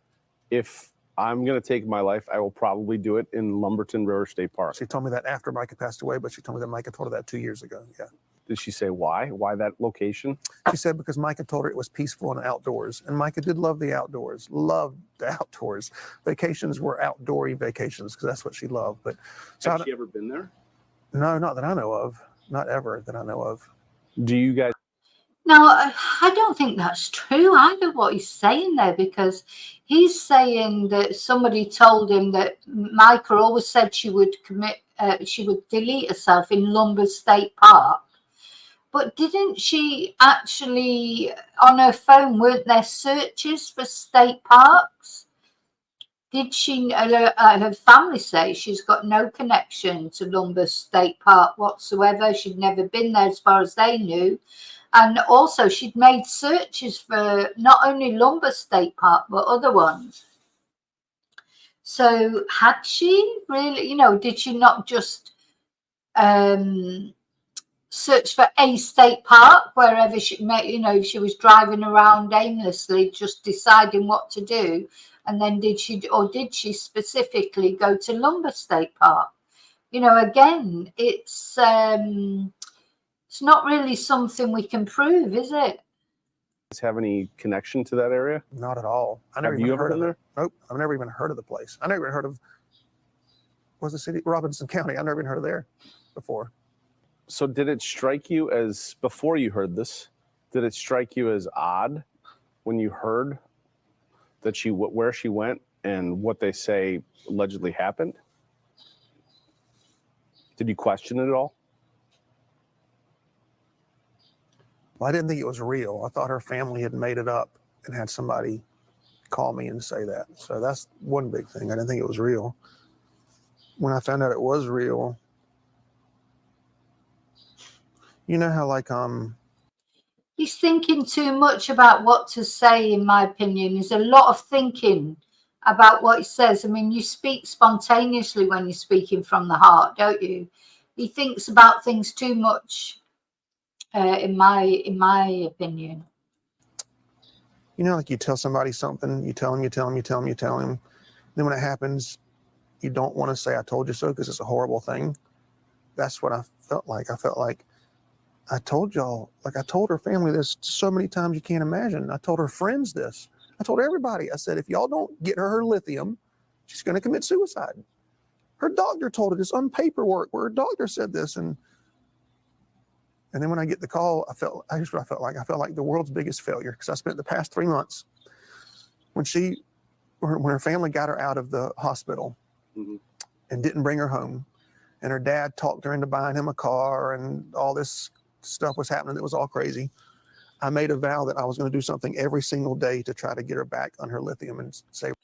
if I'm going to take my life, I will probably do it in Lumberton River State Park. She told me that after Mica passed away, but she told me that Mica told her that 2 years ago. Yeah. Did she say why? Why that location? She said because Mica told her it was peaceful and outdoors. And Mica did love the outdoors, loved the outdoors. Vacations were outdoory vacations because that's what she loved. But so Has she ever been there? No, not that I know of. Not ever that I know of. Do you guys? Now, I don't think that's true either, what he's saying there, because he's saying that somebody told him that Mica always said she would delete herself in Lumber State Park. But didn't she actually, on her phone, weren't there searches for state parks? Did she, her family say she's got no connection to Lumber State Park whatsoever. She'd never been there as far as they knew. And also she'd made searches for not only Lumber State Park, but other ones. So had she really, did she not just search for a state park wherever she met, if she was driving around aimlessly, just deciding what to do? And then did she specifically go to Lumber State Park? Again, it's not really something we can prove, is it? Have any connection to that area? Not at all. I never Have even you ever heard been of there? it. Nope. I've never even heard of the place. I never even heard of, what's the city? Robinson County. I never even heard of there before. So did it strike you as, before you heard this, did it strike you as odd when you heard that where she went and what they say allegedly happened? Did you question it at all? Well, I didn't think it was real. I thought her family had made it up and had somebody call me and say that. So that's one big thing. I didn't think it was real. When I found out it was real, you know how He's thinking too much about what to say, in my opinion. There's a lot of thinking about what he says. I mean, you speak spontaneously when you're speaking from the heart, don't you? He thinks about things too much, in my opinion. like you tell somebody something, you tell them. Then when it happens, you don't want to say, I told you so, because it's a horrible thing. That's what I felt like. I felt like I told y'all, I told her family this so many times you can't imagine. I told her friends this. I told everybody. I said, if y'all don't get her lithium, she's going to commit suicide. Her doctor told her this on paperwork where her doctor said this. And then when I get the call, I felt like the world's biggest failure, because I spent the past 3 months when her family got her out of the hospital and didn't bring her home, and her dad talked her into buying him a car, and all this stuff was happening that was all crazy. I made a vow that I was going to do something every single day to try to get her back on her lithium and save.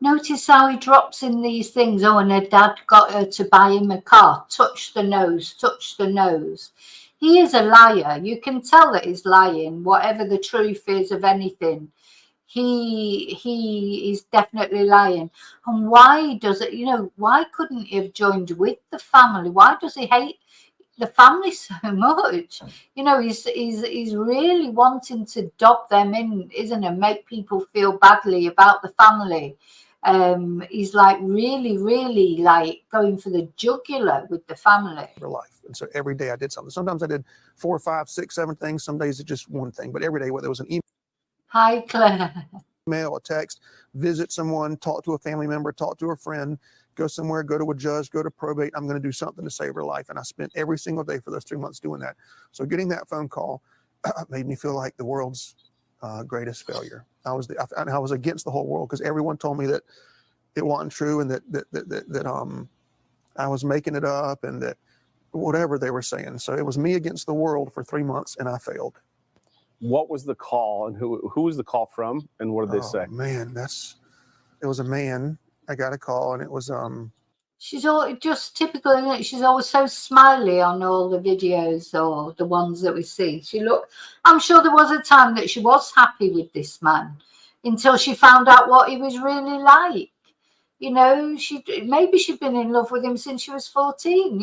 Notice how he drops in these things. Oh, and her dad got her to buy him a car. Touch the nose, touch the nose. He is a liar. You can tell that he's lying, whatever the truth is of anything. He is definitely lying. And why does it, why couldn't he have joined with the family? Why does he hate the family so much? He's really wanting to dob them in, isn't it? Make people feel badly about the family. He's really going for the jugular with the family. Her life. And so every day I did something. Sometimes I did 4, 5, 6, 7 things. Some days it's just one thing. But every day, whether it was an Hi, Claire. email, a text, visit someone, talk to a family member, talk to a friend, go somewhere, go to a judge, go to probate. I'm going to do something to save her life. And I spent every single day for those 3 months doing that. So getting that phone call made me feel like the world's greatest failure. I was against the whole world, because everyone told me that it wasn't true, and that I was making it up, and that whatever they were saying. So it was me against the world for 3 months, and I failed. What was the call, and who was the call from, and what did they say? Man, it was a man. I got a call, and it was She's all just typical, isn't it? She's always so smiley on all the videos, or the ones that we see. I'm sure there was a time that she was happy with this man until she found out what he was really like. Maybe she'd been in love with him since she was 14.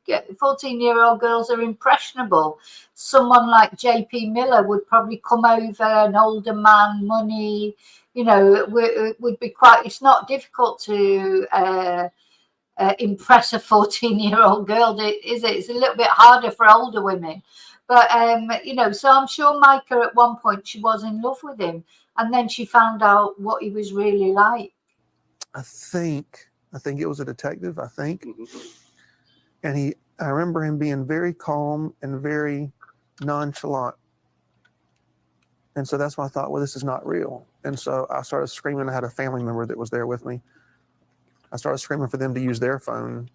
14-year-old girls are impressionable. Someone like JP Miller would probably come over, an older man, money, it would be quite, it's not difficult to impress a 14-year-old girl, is it? It's a little bit harder for older women. But, so I'm sure Mica at one point, she was in love with him. And then she found out what he was really like. I think it was a detective, I think. And I remember him being very calm and very nonchalant. And so that's why I thought, well, this is not real. And so I started screaming. I had a family member that was there with me. I started screaming for them to use their phone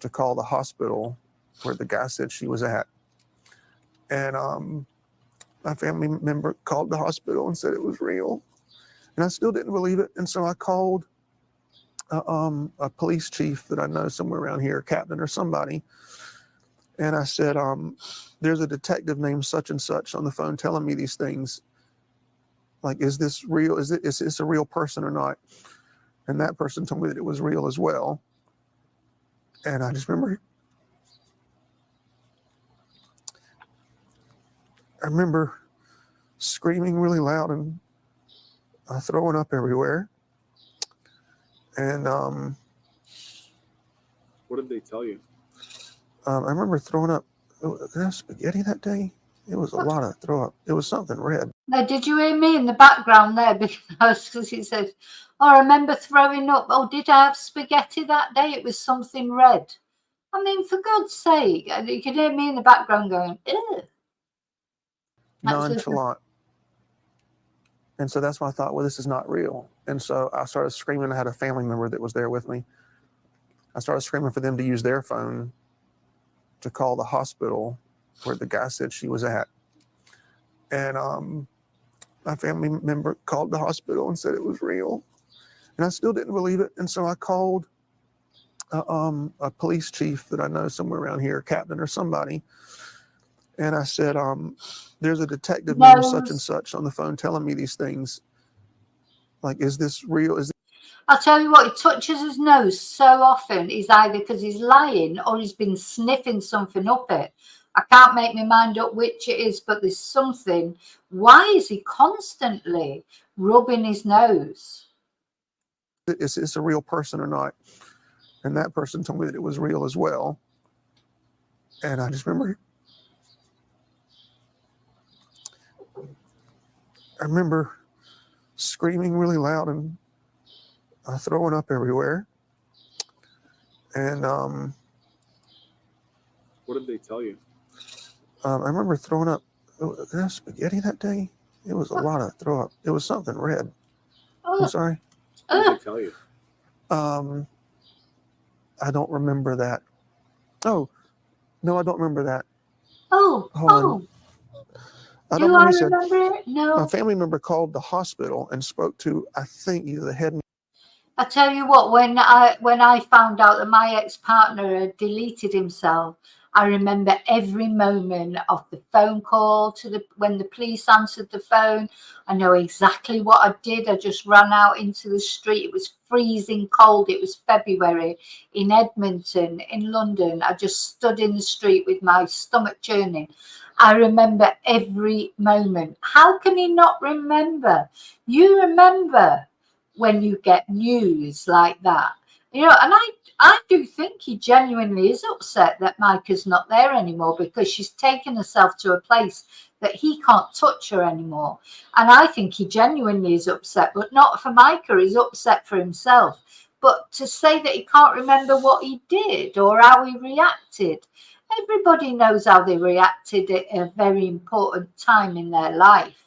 to call the hospital where the guy said she was at. And my family member called the hospital and said it was real. And I still didn't believe it. And so I called a police chief that I know somewhere around here, captain or somebody. And I said, there's a detective named such and such on the phone telling me these things. Like, is this real? Is this a real person or not? And that person told me that it was real as well. And I just remember, screaming really loud and throwing up everywhere. And What did they tell you? I remember throwing up. Did I have spaghetti that day? It was a lot of throw up. It was something red. Now, did you hear me in the background there? Because he said, oh, I remember throwing up. Oh, did I have spaghetti that day? It was something red. I mean, for God's sake, you could hear me in the background going, ew. Nonchalant. And so that's why I thought, well, this is not real. And so I started screaming. I had a family member that was there with me. I started screaming for them to use their phone to call the hospital where the guy said she was at. And my family member called the hospital and said it was real. And I still didn't believe it. And so I called a police chief that I know somewhere around here, captain or somebody. And I said, there's a detective named such and such on the phone telling me these things. Like, is this real? I'll tell you what, he touches his nose so often, he's either because he's lying or he's been sniffing something up it. I can't make my mind up which it is, but there's something. Why is he constantly rubbing his nose? Is this a real person or not? And that person told me that it was real as well. And I just remember, screaming really loud and throwing up everywhere. And What did they tell you? I remember throwing up. Did I have spaghetti that day? It was a lot of throw up. It was something red. I'm sorry. What did they tell you? I don't remember that. Oh, no, I don't remember that. Hold on. I don't remember. Remember it? No. My family member called the hospital and spoke to, I think, either the head. I tell you what, when I found out that my ex-partner had deleted himself, I remember every moment of the phone call when the police answered the phone. I know exactly what I did. I just ran out into the street. It was freezing cold. It was February in Edmonton, in London. I just stood in the street with my stomach churning. I remember every moment. How can you not remember? You remember when you get news like that. And I do think he genuinely is upset that Mica's not there anymore, because she's taken herself to a place that he can't touch her anymore. And I think he genuinely is upset, but not for Mica. He's upset for himself. But to say that he can't remember what he did or how he reacted, everybody knows how they reacted at a very important time in their life.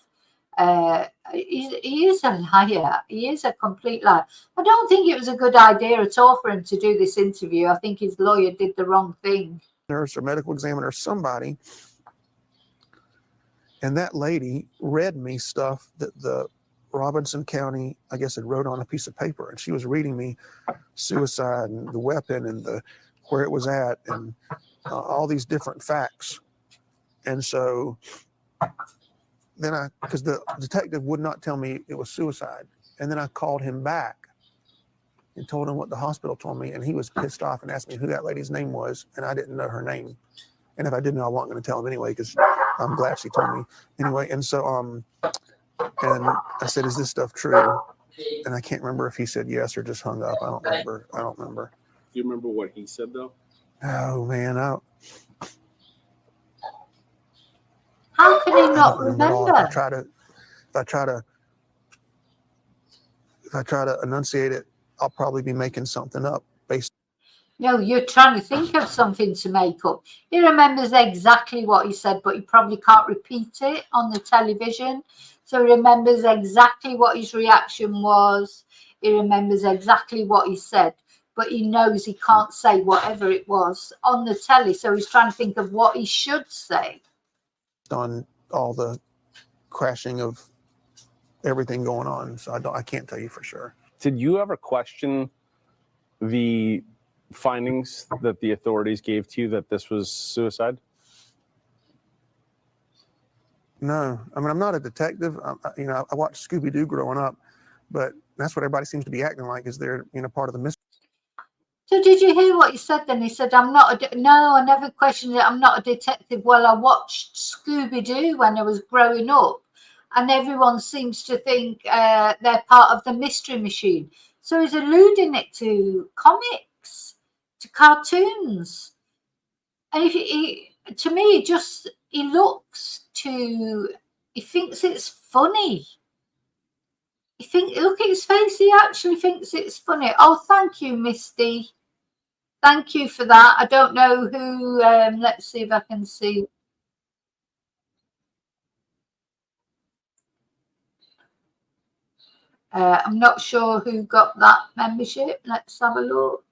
He is a liar. He is a complete liar. I don't think it was a good idea at all for him to do this interview. I think his lawyer did the wrong thing. Nurse or medical examiner, somebody. And that lady read me stuff that the Robinson County, I guess, had wrote on a piece of paper. And she was reading me suicide and the weapon and where it was at and all these different facts. And so then because the detective would not tell me it was suicide. And then I called him back and told him what the hospital told me. And he was pissed off and asked me who that lady's name was. And I didn't know her name. And if I didn't know, I wasn't going to tell him anyway, because I'm glad she told me anyway. And so, and I said, is this stuff true? And I can't remember if he said yes or just hung up. I don't remember. you remember what he said, though? Oh man, How can he I not don't remember at all. If I try to enunciate it, I'll probably be making something up based. No, you're trying to think of something to make up. He remembers exactly what he said, but he probably can't repeat it on the television. So he remembers exactly what his reaction was. He remembers exactly what he said, but he knows he can't say whatever it was on the telly. So he's trying to think of what he should say. On all the crashing of everything going on, so I can't tell you for sure. Did you ever question the findings that the authorities gave to you that this was suicide? No, I mean, I'm not a detective. I watched Scooby-Doo growing up, but that's what everybody seems to be acting like, is they're part of the mystery. So did you hear what he said then? He said, no, I never questioned it. I'm not a detective. Well, I watched Scooby-Doo when I was growing up, and everyone seems to think they're part of the Mystery Machine. So he's alluding it to comics, to cartoons. And to me, he thinks it's funny. Look at his face. He actually thinks it's funny. Oh, thank you, Misty. Thank you for that. I don't know who. Let's see if I can see. I'm not sure who got that membership. Let's have a look.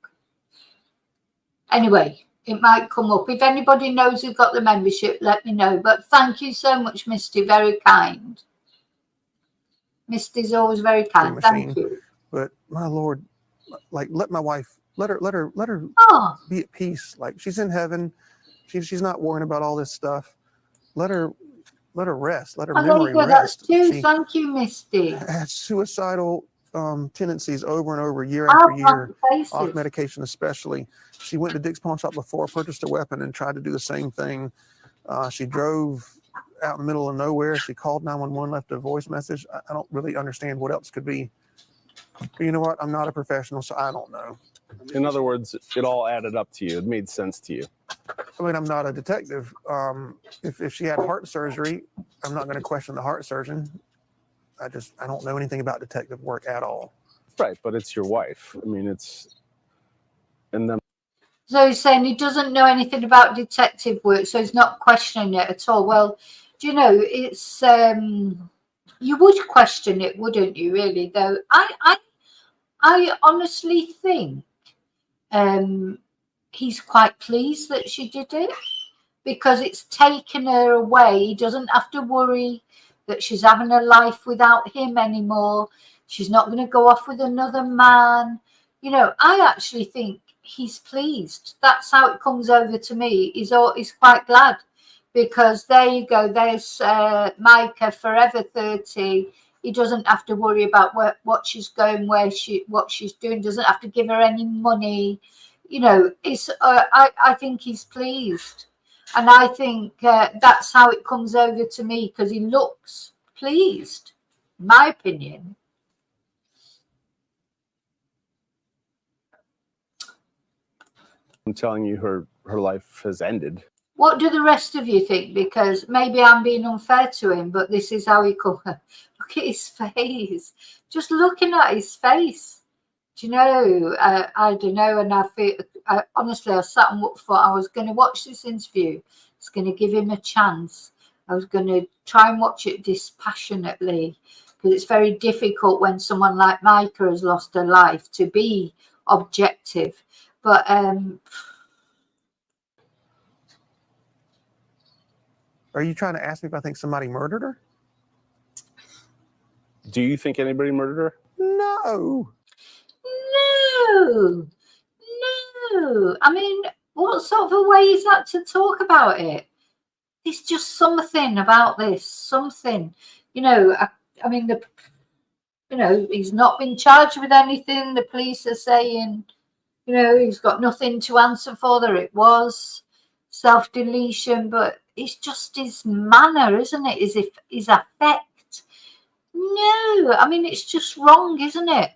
Anyway, it might come up. If anybody knows who got the membership, let me know. But thank you so much, Misty. Very kind. Misty's always very kind. Thank you. But my Lord, like, let my wife, let her be at peace. Like, she's in heaven. She's not worrying about all this stuff. Let her rest. Let her memory rest. That's two. Thank you, Misty. Had suicidal tendencies over and over, year after year, off medication especially. She went to Dick's Pawn Shop before, purchased a weapon, and tried to do the same thing. She drove out in the middle of nowhere. She called 911, left a voice message. I don't really understand what else could be. But you know what? I'm not a professional, so I don't know. In other words, it all added up to you. It made sense to you. I mean, I'm not a detective. If she had heart surgery, I'm not going to question the heart surgeon. I don't know anything about detective work at all. Right, but it's your wife. I mean, and then. So he's saying he doesn't know anything about detective work, so he's not questioning it at all. Well, do you know, it's you would question it, wouldn't you? Really, though, I honestly think he's quite pleased that she did it, because it's taken her away. He doesn't have to worry that she's having a life without him anymore. She's not going to go off with another man. You know, I actually think he's pleased. That's how it comes over to me. He's quite glad, because there you go. There's Mica, forever 30. He doesn't have to worry about what she's going, what she's doing. Doesn't have to give her any money. You know, I think he's pleased. And I think that's how it comes over to me, because he looks pleased, in my opinion. I'm telling you, her life has ended. What do the rest of you think? Because maybe I'm being unfair to him, but this is how he comes. Look at his face. Just looking at his face. Do you know, I don't know. And honestly, I sat and thought I was going to watch this interview. I was going to give him a chance. I was going to try and watch it dispassionately, because it's very difficult when someone like Mica has lost her life to be objective. But are you trying to ask me if I think somebody murdered her? Do you think anybody murdered her? No. No. I mean, what sort of a way is that to talk about it? There's just something about this. Something, you know. I mean, he's not been charged with anything. The police are saying, you know, he's got nothing to answer for. There it was self-deletion, but it's just his manner, isn't it? As if his affect. No, I mean, it's just wrong, isn't it?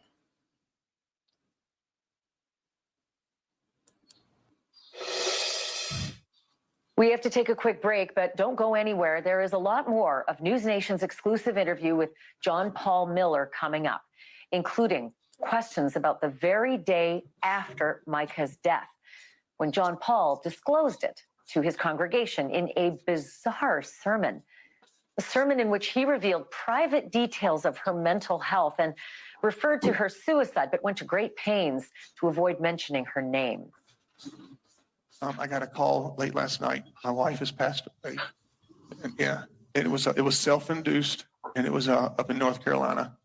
We have to take a quick break, but don't go anywhere. There is a lot more of News Nation's exclusive interview with John Paul Miller coming up, including questions about the very day after Mica's death, when John Paul disclosed it to his congregation in a bizarre sermon. A sermon in which he revealed private details of her mental health and referred to her suicide, but went to great pains to avoid mentioning her name. I got a call late last night. My wife has passed away. And yeah, it was self-induced, and it was up in North Carolina.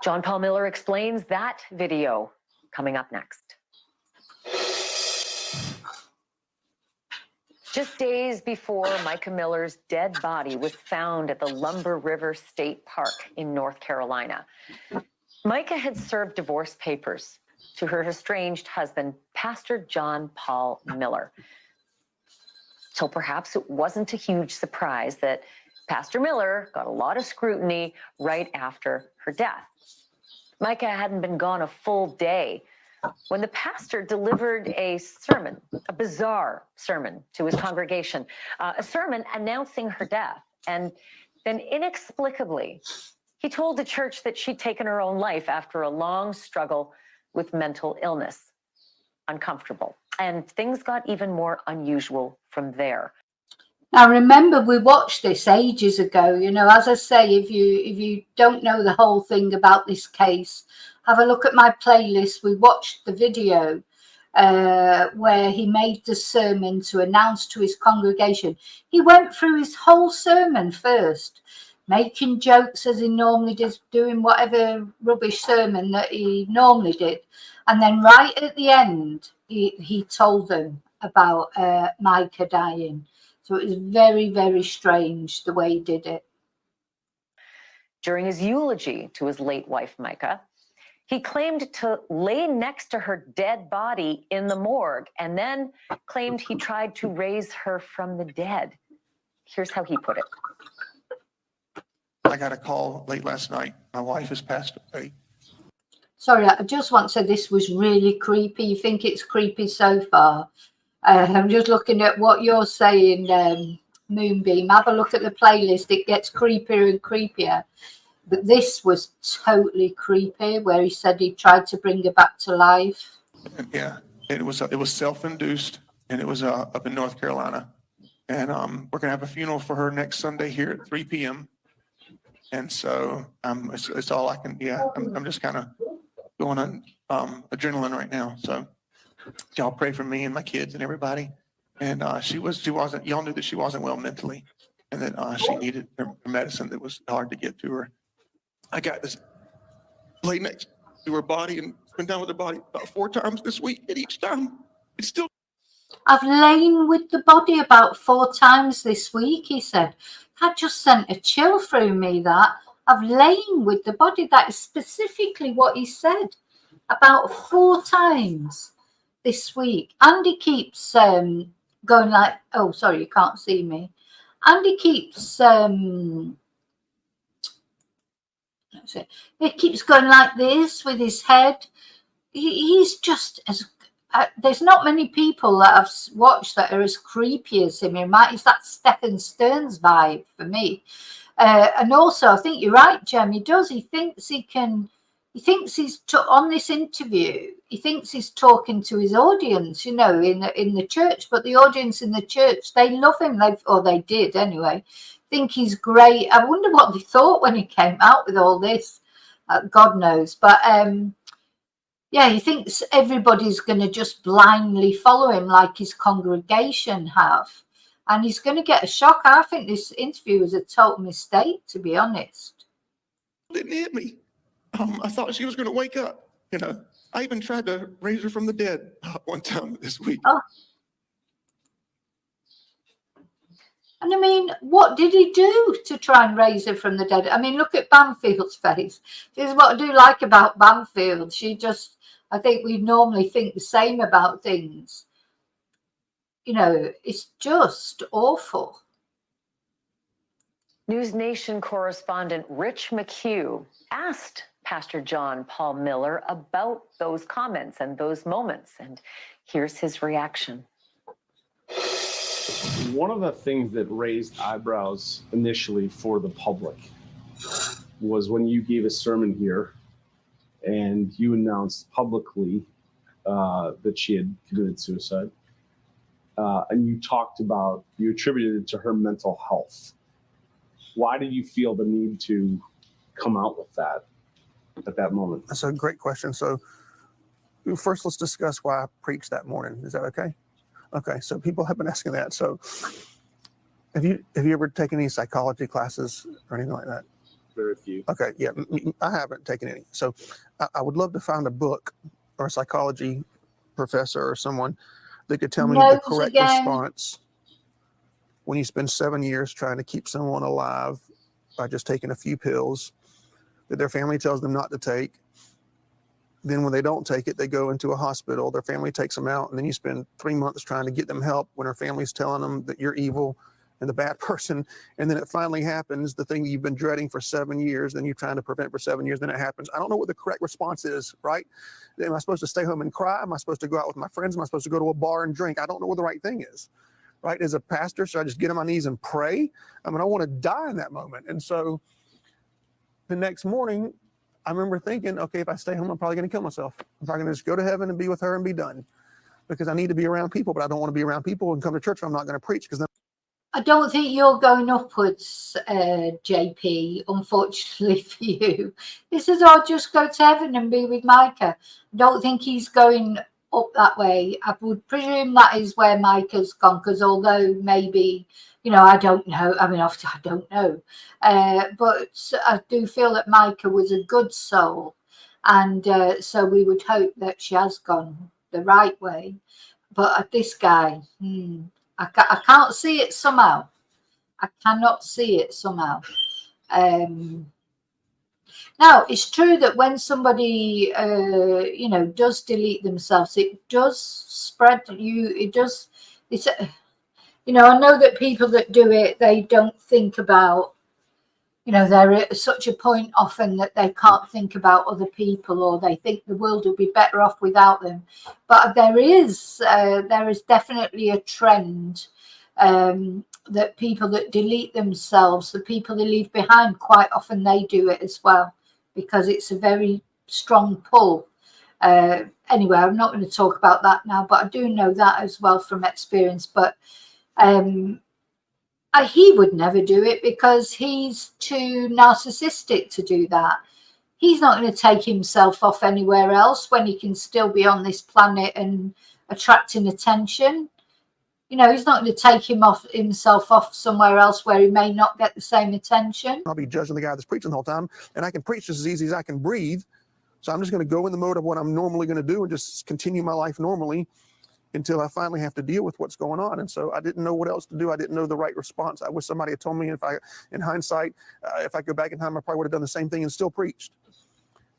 John Paul Miller explains that video coming up next. Just days before Mica Miller's dead body was found at the Lumber River State Park in North Carolina, Mica had served divorce papers to her estranged husband, Pastor John Paul Miller. So perhaps it wasn't a huge surprise that Pastor Miller got a lot of scrutiny right after her death. Mica hadn't been gone a full day when the pastor delivered a sermon, a bizarre sermon to his congregation, a sermon announcing her death. And then inexplicably, he told the church that she'd taken her own life after a long struggle with mental illness. Uncomfortable. And things got even more unusual from there. Now, remember, we watched this ages ago. You know, as I say, if you don't know the whole thing about this case, have a look at my playlist. We watched the video where he made the sermon to announce to his congregation. He went through his whole sermon first, making jokes as he normally does, doing whatever rubbish sermon that he normally did. And then right at the end, he told them about Mica dying. So it was very, very strange the way he did it. During his eulogy to his late wife, Mica, he claimed to lay next to her dead body in the morgue and then claimed he tried to raise her from the dead. Here's how he put it. I got a call late last night. My wife has passed away. Sorry, I just want to say this was really creepy. You think it's creepy so far? I'm just looking at what you're saying, Moonbeam. Have a look at the playlist. It gets creepier and creepier. But this was totally creepy, where he said he tried to bring her back to life. And yeah, it was self-induced, and it was up in North Carolina. And we're gonna have a funeral for her next Sunday here at 3 p.m. And so it's all I can. Yeah, I'm just kind of going on adrenaline right now. So y'all pray for me and my kids and everybody. And she wasn't. Y'all knew that she wasn't well mentally, and that she needed her medicine that was hard to get to her. I got this lay next to her body and been down with her body about 4 times this week, and each time it's still. I've lain with the body about 4 times this week, he said. That just sent a chill through me, that. I've lain with the body. That is specifically what he said. About 4 times this week. Andy keeps going like, oh, sorry, you can't see me. Andy keeps, he keeps going like this with his head. He's just as... there's not many people that I've watched that are as creepy as him. It's that Stephen Stearns vibe for me. And also, I think you're right, Jem. He does. He thinks he can. He thinks he's on this interview. He thinks he's talking to his audience, you know, in the church. But the audience in the church, they love him. They did anyway. Think he's great. I wonder what they thought when he came out with all this. God knows. But yeah, he thinks everybody's going to just blindly follow him like his congregation have. And he's going to get a shock. I think this interview was a total mistake, to be honest. Didn't hit me. I thought she was going to wake up. You know, I even tried to raise her from the dead one time this week. Oh. And I mean, what did he do to try and raise her from the dead? I mean, look at Banfield's face. This is what I do like about Banfield. I think we normally think the same about things. You know, it's just awful. News Nation correspondent Rich McHugh asked Pastor John Paul Miller about those comments and those moments. And here's his reaction. One of the things that raised eyebrows initially for the public was when you gave a sermon here and you announced publicly that she had committed suicide. And you talked about, you attributed it to her mental health. Why did you feel the need to come out with that at that moment? That's a great question. So first, let's discuss why I preached that morning. Is that okay? Okay, so people have been asking that. So have you ever taken any psychology classes or anything like that? Very few. Okay, yeah, I haven't taken any. So I would love to find a book or a psychology professor or someone that could tell me the correct response when you spend 7 years trying to keep someone alive by just taking a few pills that their family tells them not to take. Then when they don't take it, they go into a hospital, their family takes them out, and then you spend 3 months trying to get them help when their family's telling them that you're evil and the bad person. And then it finally happens, the thing you've been dreading for 7 years, then you're trying to prevent for 7 years, then it happens. I don't know what the correct response is, right? Am I supposed to stay home and cry? Am I supposed to go out with my friends? Am I supposed to go to a bar and drink? I don't know what the right thing is, right? As a pastor, should I just get on my knees and pray? I mean, I want to die in that moment. And so the next morning, I remember thinking, okay, if I stay home, I'm probably going to kill myself. I'm probably going to just go to heaven and be with her and be done, because I need to be around people, but I don't want to be around people and come to church. I'm not going to preach, because then I don't think you're going upwards, JP, unfortunately for you. He says, I'll just go to heaven and be with Mica. I don't think he's going up that way. I would presume that is where Mica's gone, because although maybe, I don't know. I mean, obviously I don't know. But I do feel that Mica was a good soul. And so we would hope that she has gone the right way. But this guy, I can't see it somehow. I cannot see it somehow. Now, it's true that when somebody, does delete themselves, it does spread I know that people that do it, they don't think about, they're at such a point often that they can't think about other people, or they think the world would be better off without them. But there is definitely a trend that people that delete themselves, the people they leave behind, quite often they do it as well, because it's a very strong pull. Anyway, I'm not going to talk about that now, but I do know that as well from experience. But he would never do it, because he's too narcissistic to do that. He's not going to take himself off anywhere else when he can still be on this planet and attracting attention. He's not going to take himself off somewhere else where he may not get the same attention. I'll be judging the guy that's preaching the whole time, and I can preach just as easy as I can breathe. So I'm just going to go in the mode of what I'm normally going to do and just continue my life normally until I finally have to deal with what's going on. And so I didn't know what else to do. I didn't know the right response. I wish somebody had told me, in hindsight, if I go back in time, I probably would have done the same thing and still preached.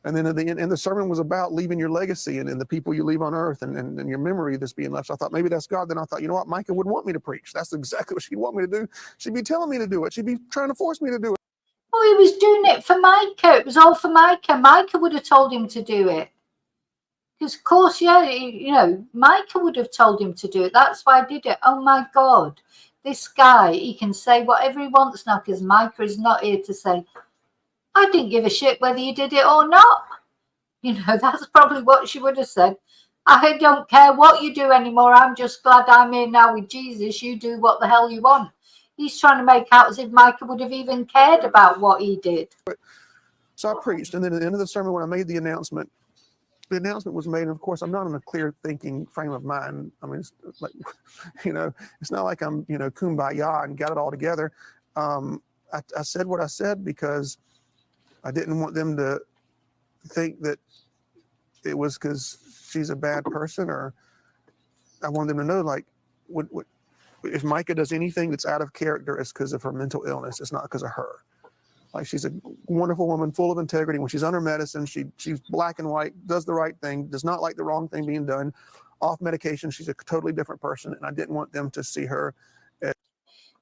And then at the end, and the sermon was about leaving your legacy and the people you leave on earth and your memory that's being left. So I thought maybe that's God. Then I thought, you know what, Mica wouldn't want me to preach. That's exactly what she'd want me to do. She'd be telling me to do it. She'd be trying to force me to do it. Oh, he was doing it for Mica. It was all for Mica. Mica would have told him to do it. Because, of course, Mica would have told him to do it. That's why I did it. Oh, my God. This guy, he can say whatever he wants now, because Mica is not here to say, I didn't give a shit whether you did it or not. That's probably what she would have said. I don't care what you do anymore. I'm just glad I'm here now with Jesus. You do what the hell you want. He's trying to make out as if Mica would have even cared about what he did. So I preached, and then at the end of the sermon, when I made the announcement was made, and of course, I'm not in a clear thinking frame of mind. I mean, it's like, it's not like I'm, kumbaya and got it all together. I said what I said because I didn't want them to think that it was because she's a bad person, or I wanted them to know, like, if Mica does anything that's out of character, it's because of her mental illness. It's not because of her. Like, she's a wonderful woman, full of integrity. When she's on her medicine, she's black and white, does the right thing, does not like the wrong thing being done. Off medication, she's a totally different person, and I didn't want them to see her.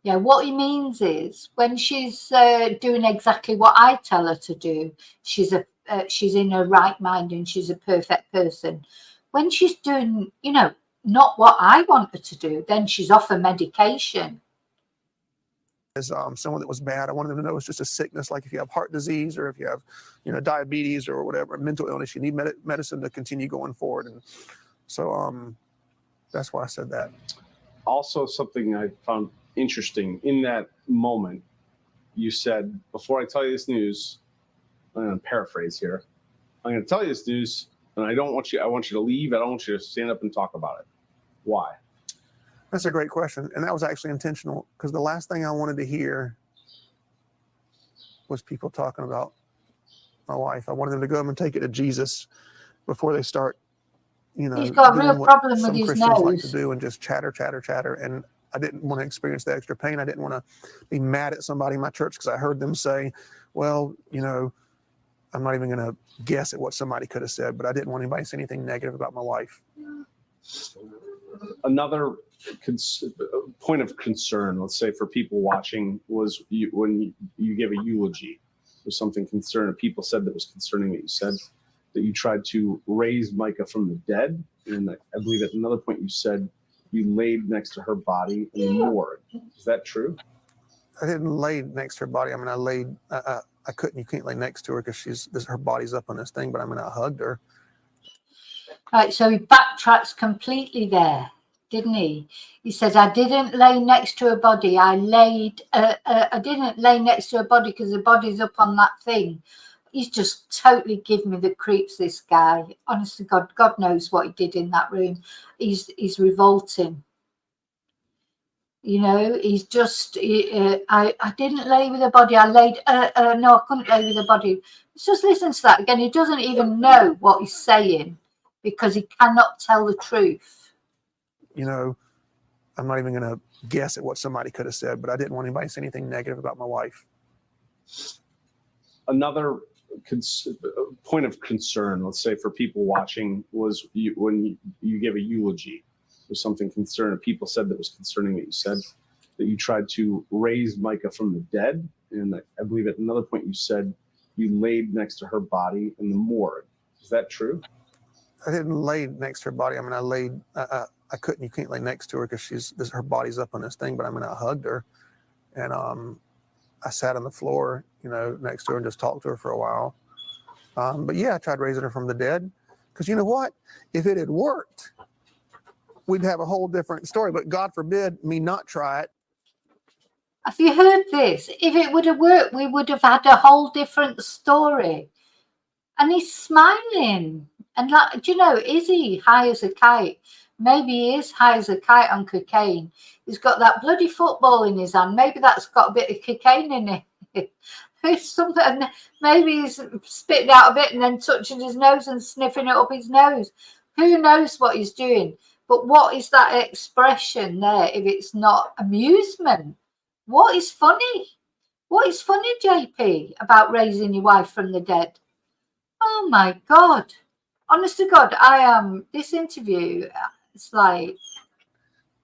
Yeah, what he means is when she's doing exactly what I tell her to do, she's in her right mind and she's a perfect person. When she's doing, not what I want her to do, then she's off her medication. As someone that was bad, I wanted them to know it's just a sickness. Like if you have heart disease or if you have, diabetes or whatever, mental illness, you need medicine to continue going forward. And so that's why I said that. Also, something I found interesting in that moment, you said, before I tell you this news, I'm going to paraphrase here. I'm going to tell you this news, and I want you to leave. I don't want you to stand up and talk about it. Why? That's a great question. And that was actually intentional, because the last thing I wanted to hear was people talking about my wife. I wanted them to go up and take it to Jesus before they start, He's got a real doing what problem with some his Christians like to nose. do and just chatter. And I didn't want to experience the extra pain. I didn't want to be mad at somebody in my church because I heard them say, well, I'm not even going to guess at what somebody could have said, but I didn't want anybody to say anything negative about my wife. Another point of concern, let's say for people watching, was when you gave a eulogy. There's something concerning. People said that was concerning that you said that you tried to raise Mica from the dead. And I believe at another point you said you laid next to her body in the morgue. Is that true? I didn't lay next to her body. I mean, I laid, I couldn't, you can't lay next to her because her body's up on this thing, but I mean, I hugged her. Right, so he backtracks completely there, didn't he? He says, I didn't lay next to her body. I didn't lay next to her body because the body's up on that thing. He's just totally giving me the creeps, this guy. Honest to God, God knows what he did in that room. He's revolting. He's just, I didn't lay with her body. I laid, no, I couldn't lay with her body. Let's just listen to that again. He doesn't even know what he's saying because he cannot tell the truth. I'm not even going to guess at what somebody could have said, but I didn't want anybody to say anything negative about my wife. Another point of concern, let's say for people watching, was when you gave a eulogy. There's something concerning. People said that was concerning that you said that you tried to raise Mica from the dead. And I believe at another point you said you laid next to her body in the morgue. Is that true? I didn't lay next to her body. I mean, I laid, I couldn't, you can't lay next to her because her body's up on this thing, but I mean, I hugged her and I sat on the floor, next to her and just talked to her for a while. But yeah, I tried raising her from the dead because you know what? If it had worked, we'd have a whole different story, but God forbid me not try it. Have you heard this? If it would have worked, we would have had a whole different story. And he's smiling. And is he high as a kite? Maybe he is high as a kite on cocaine. He's got that bloody football in his hand. Maybe that's got a bit of cocaine in it. It's something. Maybe he's spitting out a bit and then touching his nose and sniffing it up his nose. Who knows what he's doing? But what is that expression there if it's not amusement? What is funny? What is funny, JP, about raising your wife from the dead? Oh my God. Honest to God, this interview, it's like.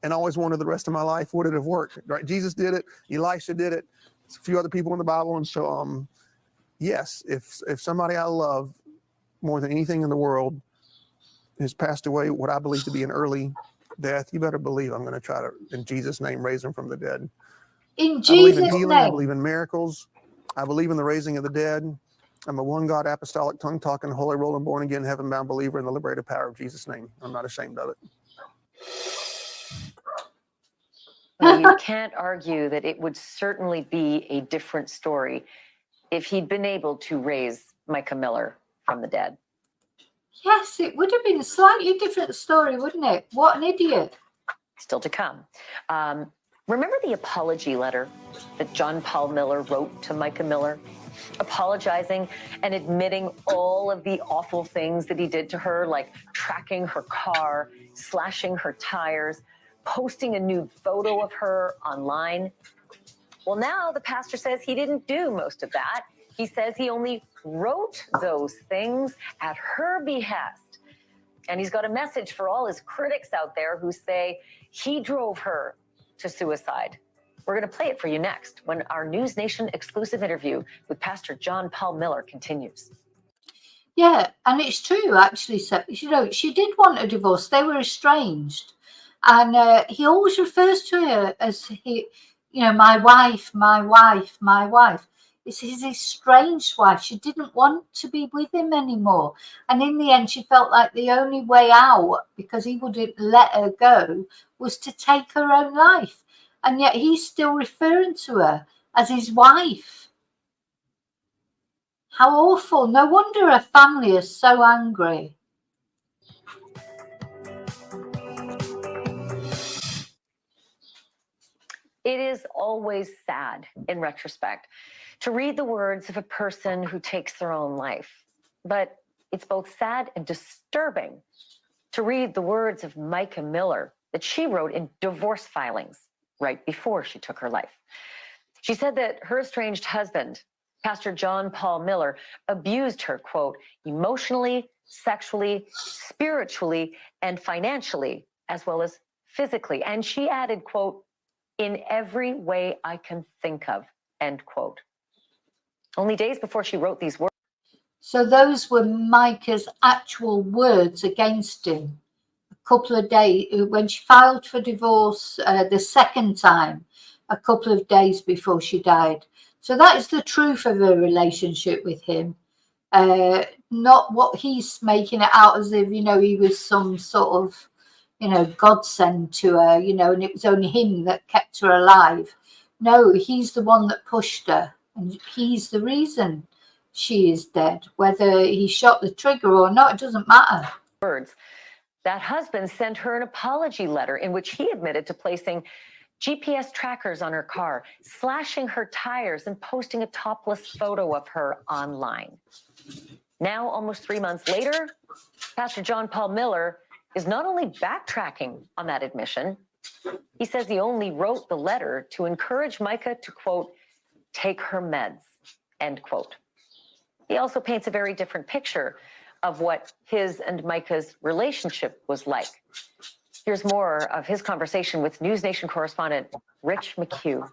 And I always wondered the rest of my life, would it have worked? Right? Jesus did it. Elisha did it. There's a few other people in the Bible. And so, yes, if somebody I love more than anything in the world has passed away, what I believe to be an early death, you better believe I'm going to try to, in Jesus' name, raise them from the dead. In Jesus' I believe in healing. name. I believe in miracles. I believe in the raising of the dead. I'm a one God, apostolic, tongue-talking, holy, rolling, born-again, heaven-bound believer in the liberated power of Jesus' name. I'm not ashamed of it. Well, you can't argue that it would certainly be a different story if he'd been able to raise Mica Miller from the dead. Yes, it would have been a slightly different story, wouldn't it? What an idiot. Still to come. Remember the apology letter that John Paul Miller wrote to Mica Miller? Apologizing and admitting all of the awful things that he did to her, like tracking her car, slashing her tires, posting a nude photo of her online. Well, now the pastor says he didn't do most of that. He says he only wrote those things at her behest. And he's got a message for all his critics out there who say he drove her to suicide. We're going to play it for you next when our News Nation exclusive interview with Pastor John Paul Miller continues. Yeah, and it's true, actually. So, she did want a divorce. They were estranged. And he always refers to her as my wife, my wife, my wife. It's his estranged wife. She didn't want to be with him anymore. And in the end, she felt like the only way out, because he wouldn't let her go, was to take her own life. And yet he's still referring to her as his wife. How awful. No wonder her family is so angry. It is always sad, in retrospect, to read the words of a person who takes their own life. But it's both sad and disturbing to read the words of Mica Miller that she wrote in divorce filings right before she took her life. She said that her estranged husband, Pastor John Paul Miller, abused her, quote, emotionally, sexually, spiritually, and financially, as well as physically. And she added, quote, in every way I can think of, end quote. Only days before she wrote these words. So those were Mica's actual words against him. A couple of days, when she filed for divorce the second time, a couple of days before she died. So that is the truth of her relationship with him. Not what he's making it out as if, he was some sort of, godsend to her, and it was only him that kept her alive. No, he's the one that pushed her, and he's the reason she is dead. Whether he shot the trigger or not, it doesn't matter. Words. That husband sent her an apology letter in which he admitted to placing GPS trackers on her car, slashing her tires, and posting a topless photo of her online. Now, almost 3 months later, Pastor John Paul Miller is not only backtracking on that admission, he says he only wrote the letter to encourage Mica to, quote, take her meds, end quote. He also paints a very different picture of what his and Mica's relationship was like. Here's more of his conversation with News Nation correspondent Rich McHugh.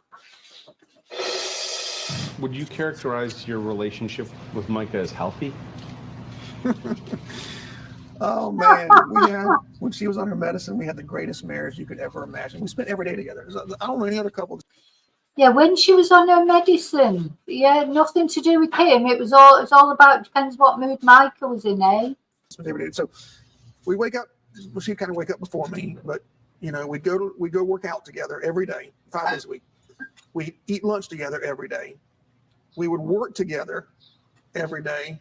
Would you characterize your relationship with Mica as healthy? Oh man, when she was on her medicine, we had the greatest marriage you could ever imagine. We spent every day together. I don't know any other couple. Yeah, when she was on her medicine, nothing to do with him. It was all about, depends what mood Mica was in, eh? Every day. So we wake up. Well, she'd kind of wake up before me, but we go work out together every day, 5 days a week. We eat lunch together every day. We would work together every day.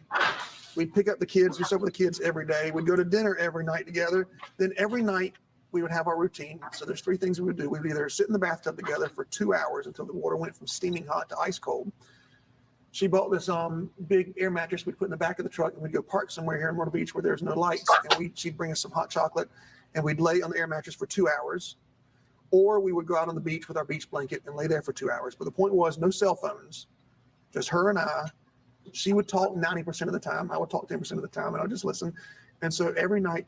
We'd pick up the kids, do stuff with the kids every day. We'd go to dinner every night together. Then every night we would have our routine. So there's 3 things we would do. We would either sit in the bathtub together for 2 hours until the water went from steaming hot to ice cold. She bought this big air mattress we'd put in the back of the truck, and we'd go park somewhere here in Myrtle Beach where there's no lights. And she'd bring us some hot chocolate, and we'd lay on the air mattress for 2 hours. Or we would go out on the beach with our beach blanket and lay there for 2 hours. But the point was, no cell phones, just her and I. She would talk 90% of the time. I would talk 10% of the time, and I would just listen. And so every night.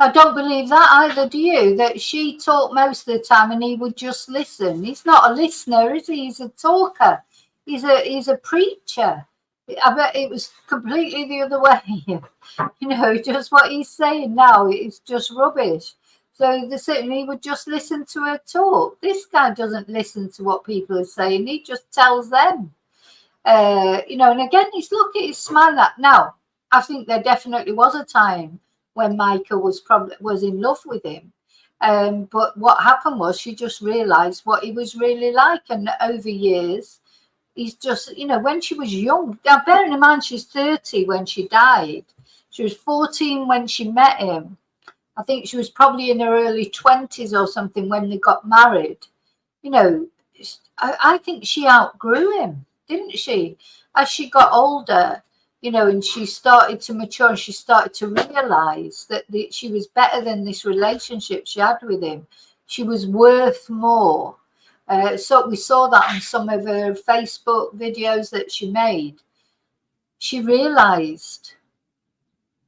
I don't believe that either, do you? That she talked most of the time and he would just listen. He's not a listener, is he? He's a talker. He's a preacher. I bet it was completely the other way. Just what he's saying now is just rubbish. So he would just listen to her talk. This guy doesn't listen to what people are saying. He just tells them. And again, he's smiling at. Now, I think there definitely was a time when Mica was in love with him. But what happened was she just realized what he was really like. And over years, he's just, when she was young, now bearing in mind she's 30 when she died. She was 14 when she met him. I think she was probably in her early 20s or something when they got married. I think she outgrew him, didn't she? As she got older, and she started to mature and she started to realize that she was better than this relationship she had with him. She was worth more. So we saw that on some of her Facebook videos that she made. She realized,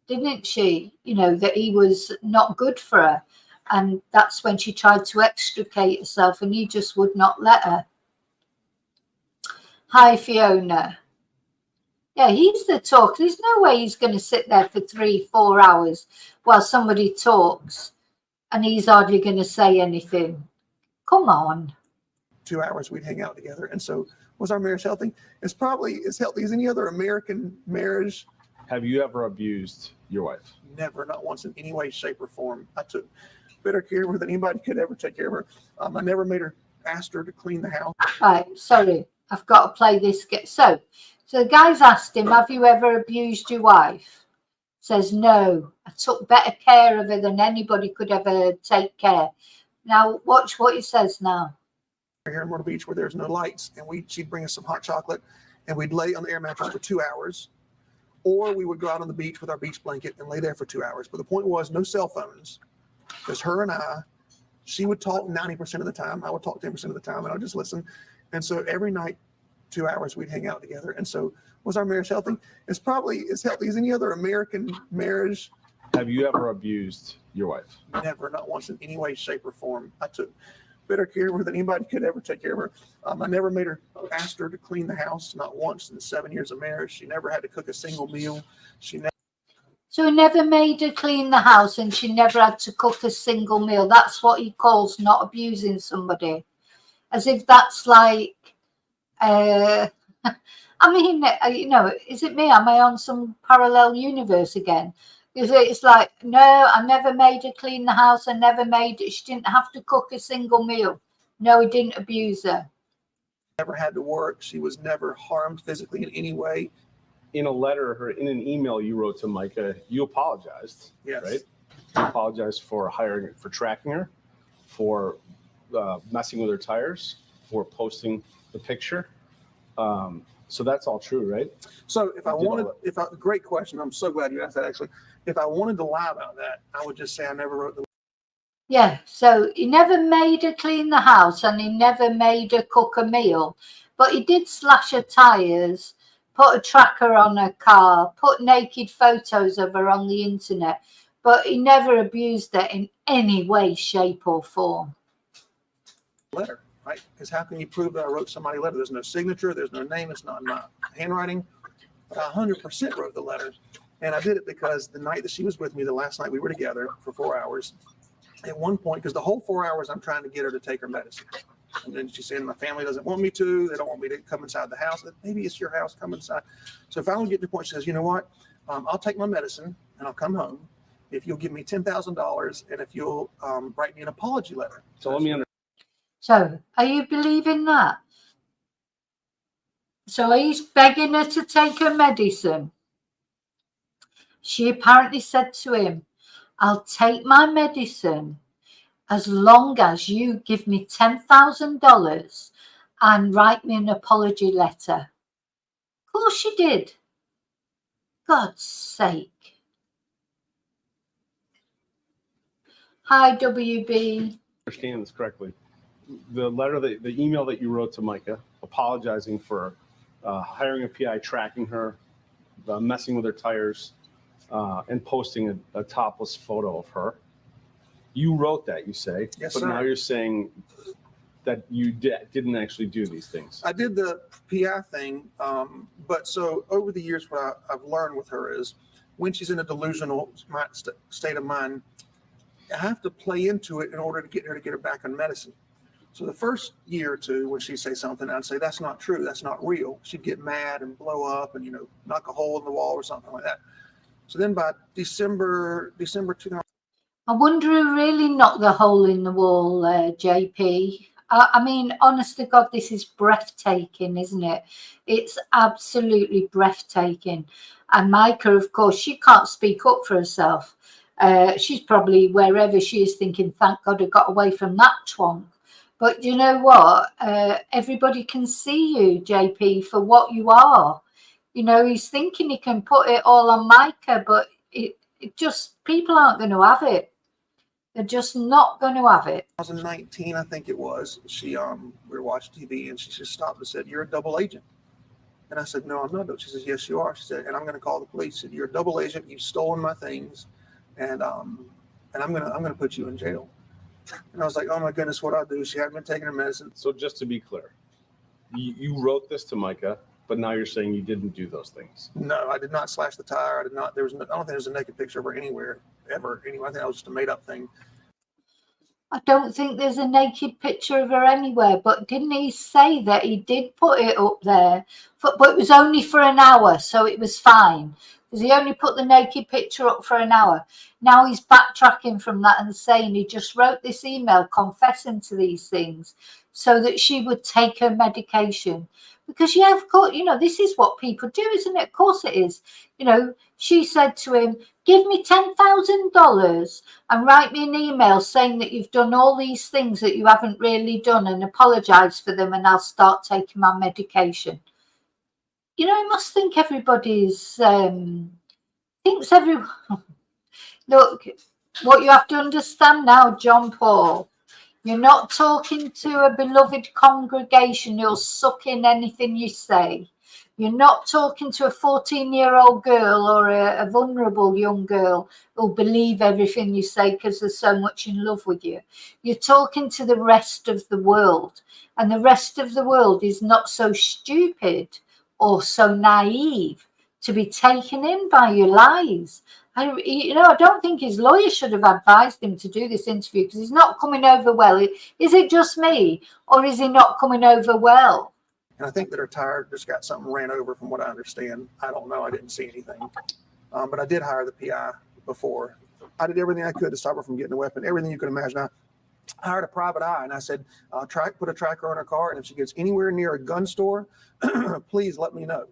didn't she, that he was not good for her. And that's when she tried to extricate herself and he just would not let her. Hi, Fiona. Yeah, he's the talker. There's no way he's going to sit there for 3-4 hours while somebody talks and he's hardly going to say anything. Come on. 2 hours we'd hang out together. And so was our marriage healthy? It's probably as healthy as any other American marriage. Have you ever abused your wife? Never, not once in any way, shape, or form. I took better care of her than anybody could ever take care of her. I never made her, asked her to clean the house. Right, sorry, I've got to play this. So the guy's asked him, have you ever abused your wife? Says, no, I took better care of her than anybody could ever take care. Now, watch what he says now. Here in Myrtle Beach where there's no lights, and she'd bring us some hot chocolate, and we'd lay on the air mattress for 2 hours, or we would go out on the beach with our beach blanket and lay there for 2 hours. But the point was, no cell phones, just her and I. She would talk 90% of the time. I would talk 10% of the time, and I'd just listen. And so every night, 2 hours, we'd hang out together. And so was our marriage healthy? It's probably as healthy as any other American marriage. Have you ever abused your wife? Never, not once in any way, shape, or form. I took better care of her than anybody could ever take care of her. I never made her, asked her to clean the house, not once in 7 years of marriage. She never had to cook a single meal. So he never made her clean the house and she never had to cook a single meal. That's what he calls not abusing somebody. As if that's like, I mean, you know, is it me? Am I on some parallel universe again? Because it's like, no, I never made her clean the house. I never made it. She didn't have to cook a single meal. No, he didn't abuse her. Never had to work. She was never harmed physically in any way. In a letter or in an email you wrote to Mica, you apologized. Yes. Right? You apologized for tracking her, for messing with her tires, for posting the picture. So that's all true, right? So great question. I'm so glad you asked that, actually. If I wanted to lie about that, I would just say I never wrote the. Yeah, so he never made her clean the house and he never made her cook a meal, but he did slash her tires, put a tracker on her car, put naked photos of her on the internet, but he never abused her in any way, shape or form. Letter, right? Because how can you prove that I wrote somebody a letter? There's no signature, there's no name, it's not my handwriting. But I 100% wrote the letter. And I did it because the night that she was with me, the last night we were together for 4 hours, at one point, because the whole 4 hours I'm trying to get her to take her medicine. And then she said, my family doesn't want me to. They don't want me to come inside the house. Maybe it's your house, come inside. So finally get to the point, she says, you know what? I'll take my medicine and I'll come home if you'll give me $10,000 and if you'll write me an apology letter. So let me understand. So are you believing that? So he's begging her to take her medicine. She apparently said to him, I'll take my medicine as long as you give me $10,000 and write me an apology letter. Of course she did. God's sake. Hi, WB. Understand this correctly. The letter, the email that you wrote to Mica, apologizing for hiring a PI, tracking her, messing with her tires, and posting a topless photo of her. You wrote that, you say, yes, but sir. Now you're saying that you didn't actually do these things. I did the PI thing, but so over the years, what I've learned with her is when she's in a delusional state of mind, I have to play into it in order to get her back on medicine. So the first year or two, when she'd say something, I'd say, that's not true, that's not real. She'd get mad and blow up and, knock a hole in the wall or something like that. So then by December 2000. I wonder who really knocked the hole in the wall, JP. I mean, honest to God, this is breathtaking, isn't it? It's absolutely breathtaking. And Mica, of course, she can't speak up for herself. She's probably wherever she is thinking, thank God I got away from that twonk. But you know what? Everybody can see you, JP, for what you are. He's thinking he can put it all on Mica, but it just, people aren't going to have it. They're just not going to have it. 2019, I think it was. We were watching TV and she just stopped and said, "You're a double agent." And I said, "No, I'm not." She says, "Yes, you are." She said, "And I'm going to call the police." She said, "You're a double agent. You've stolen my things, and I'm going to put you in jail." And I was like, "Oh my goodness, what I'll do?" She hadn't been taking her medicine. So just to be clear, you wrote this to Mica But now you're saying you didn't do those things. No, I did not slash the tire. I did not. I don't think there's a naked picture of her anywhere ever. Anyway, I think that was just a made up thing. I don't think there's a naked picture of her anywhere, but didn't he say that he did put it up there? But it was only for an hour, so it was fine. Because he only put the naked picture up for an hour. Now he's backtracking from that and saying he just wrote this email confessing to these things so that she would take her medication. Because, yeah, of course, this is what people do, isn't it? Of course it is. She said to him, give me $10,000 and write me an email saying that you've done all these things that you haven't really done and apologise for them, and I'll start taking my medication. I must think everybody's thinks everyone. Look, what you have to understand now, John Paul, you're not talking to a beloved congregation who'll suck in anything you say. You're not talking to a 14-year-old girl or a vulnerable young girl who'll believe everything you say because they're so much in love with you. You're talking to the rest of the world, and the rest of the world is not so stupid or so naive to be taken in by your lies. I don't think his lawyer should have advised him to do this interview because he's not coming over well. Is it just me, or is he not coming over well? And I think that her tire just got something ran over, from what I understand. I don't know. I didn't see anything. But I did hire the PI before. I did everything I could to stop her from getting a weapon, everything you could imagine. I hired a private eye, and I said, put a tracker on her car, and if she gets anywhere near a gun store, please let me know.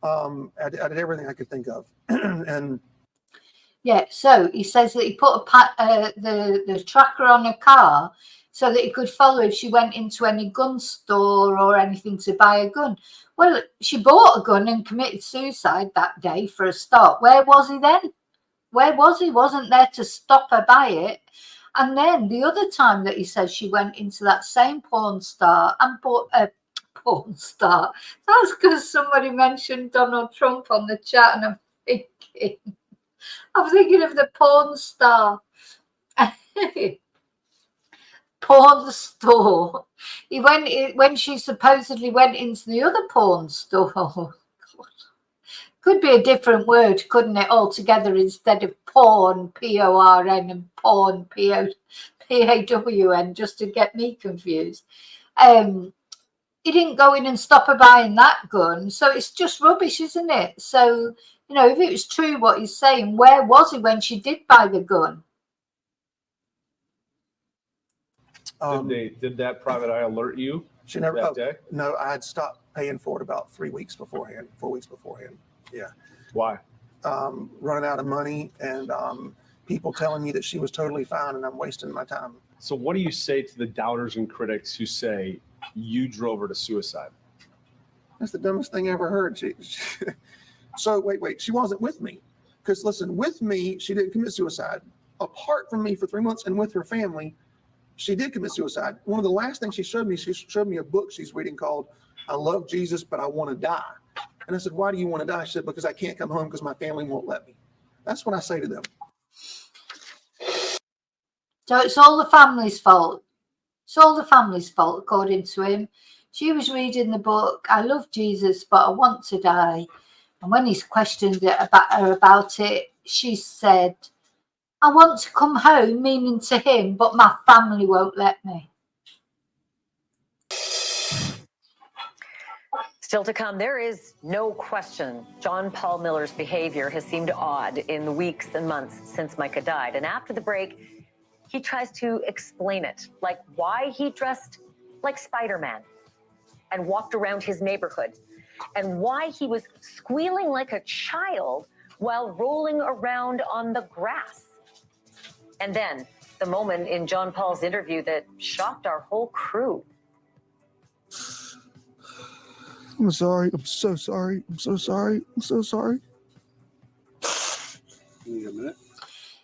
I did everything I could think of. And yeah, so he says that he put the tracker on her car so that he could follow if she went into any gun store or anything to buy a gun. Well, she bought a gun and committed suicide that day for a start. Where was he then? Where was he? Wasn't there to stop her buy it. And then the other time that he says she went into that same porn star and bought a porn star. That's because somebody mentioned Donald Trump on the chat, and I'm thinking of the porn star. Porn store. He went when she supposedly went into the other porn store. Oh, God. Could be a different word, couldn't it, altogether, instead of porn, P-O-R-N, and porn, P-A-W-N, just to get me confused. He didn't go in and stop her buying that gun, so it's just rubbish, isn't it? So, if it was true what he's saying, where was he when she did buy the gun? Did that private eye alert you? She never. That day? No, I had stopped paying for it about 4 weeks beforehand. Yeah. Why? Running out of money, and people telling me that she was totally fine, and I'm wasting my time. So what do you say to the doubters and critics who say you drove her to suicide? That's the dumbest thing I ever heard. So wait, she wasn't with me. Because listen, with me, she didn't commit suicide. Apart from me for 3 months and with her family, she did commit suicide. One of the last things she showed me a book she's reading called I Love Jesus, But I Want to Die. And I said, why do you want to die? She said, because I can't come home because my family won't let me. That's what I say to them. So it's all the family's fault. It's all the family's fault, according to him. She was reading the book, I love Jesus, but I want to die. And when he's questioned her about it, she said, I want to come home, meaning to him, but my family won't let me. Still to come, there is no question John Paul Miller's behavior has seemed odd in the weeks and months since Mica died. And after the break, he tries to explain it, like why he dressed like Spider-Man and walked around his neighborhood, and why he was squealing like a child while rolling around on the grass. And then the moment in John Paul's interview that shocked our whole crew. I'm sorry. I'm so sorry. I'm so sorry. I'm so sorry. Wait a minute.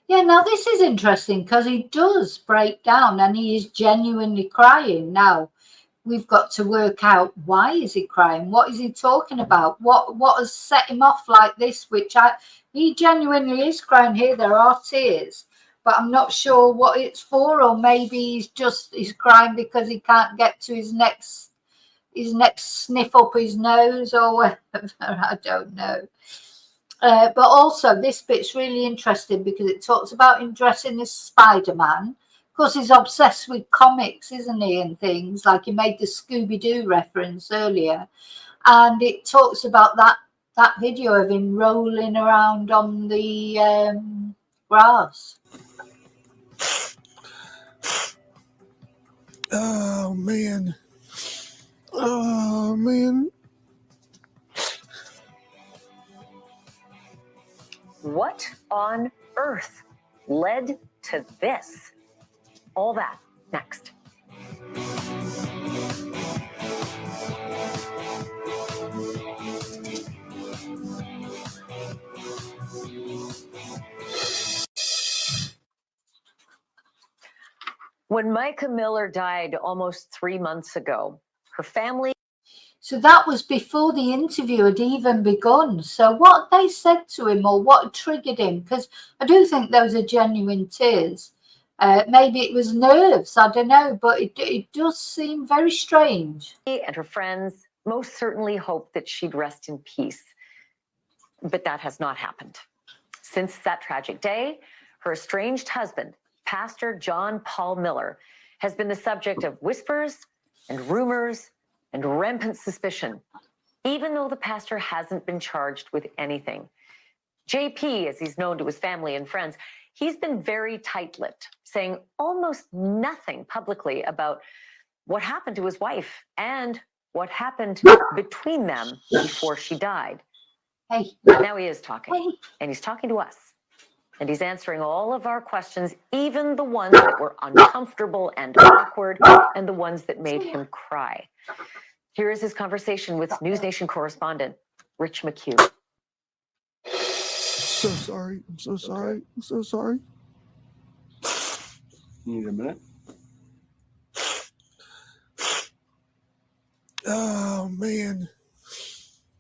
Yeah, now this is interesting because he does break down and he is genuinely crying. Now, we've got to work out why is he crying? What is he talking about? What has set him off like this? He genuinely is crying here. There are tears, but I'm not sure what it's for, or maybe he's crying because he can't get to his next his next sniff up his nose or whatever. I don't know. But also this bit's really interesting because it talks about him dressing as Spider-Man. Of course, he's obsessed with comics, isn't he, and things. Like he made the Scooby-Doo reference earlier. And it talks about that video of him rolling around on the grass. Oh, man. Oh, man. What on earth led to this? All that next. When Mica Miller died almost 3 months ago, her family... So that was before the interview had even begun. So what they said to him or what triggered him, because I do think those are genuine tears. Maybe it was nerves, I don't know, but it does seem very strange. And her friends most certainly hoped that she'd rest in peace. But that has not happened. Since that tragic day, her estranged husband, Pastor John Paul Miller, has been the subject of whispers and rumors and rampant suspicion, even though the pastor hasn't been charged with anything. JP, as he's known to his family and friends, he's been very tight-lipped, saying almost nothing publicly about what happened to his wife and what happened between them before she died. Hey. But now he is talking, Hey. and he's talking to us. And he's answering all of our questions, even the ones that were uncomfortable and awkward, and the ones that made him cry. Here is his conversation with News Nation correspondent Rich McHugh. So sorry. I'm so sorry. Okay. I'm so sorry. You need a minute? Oh, man.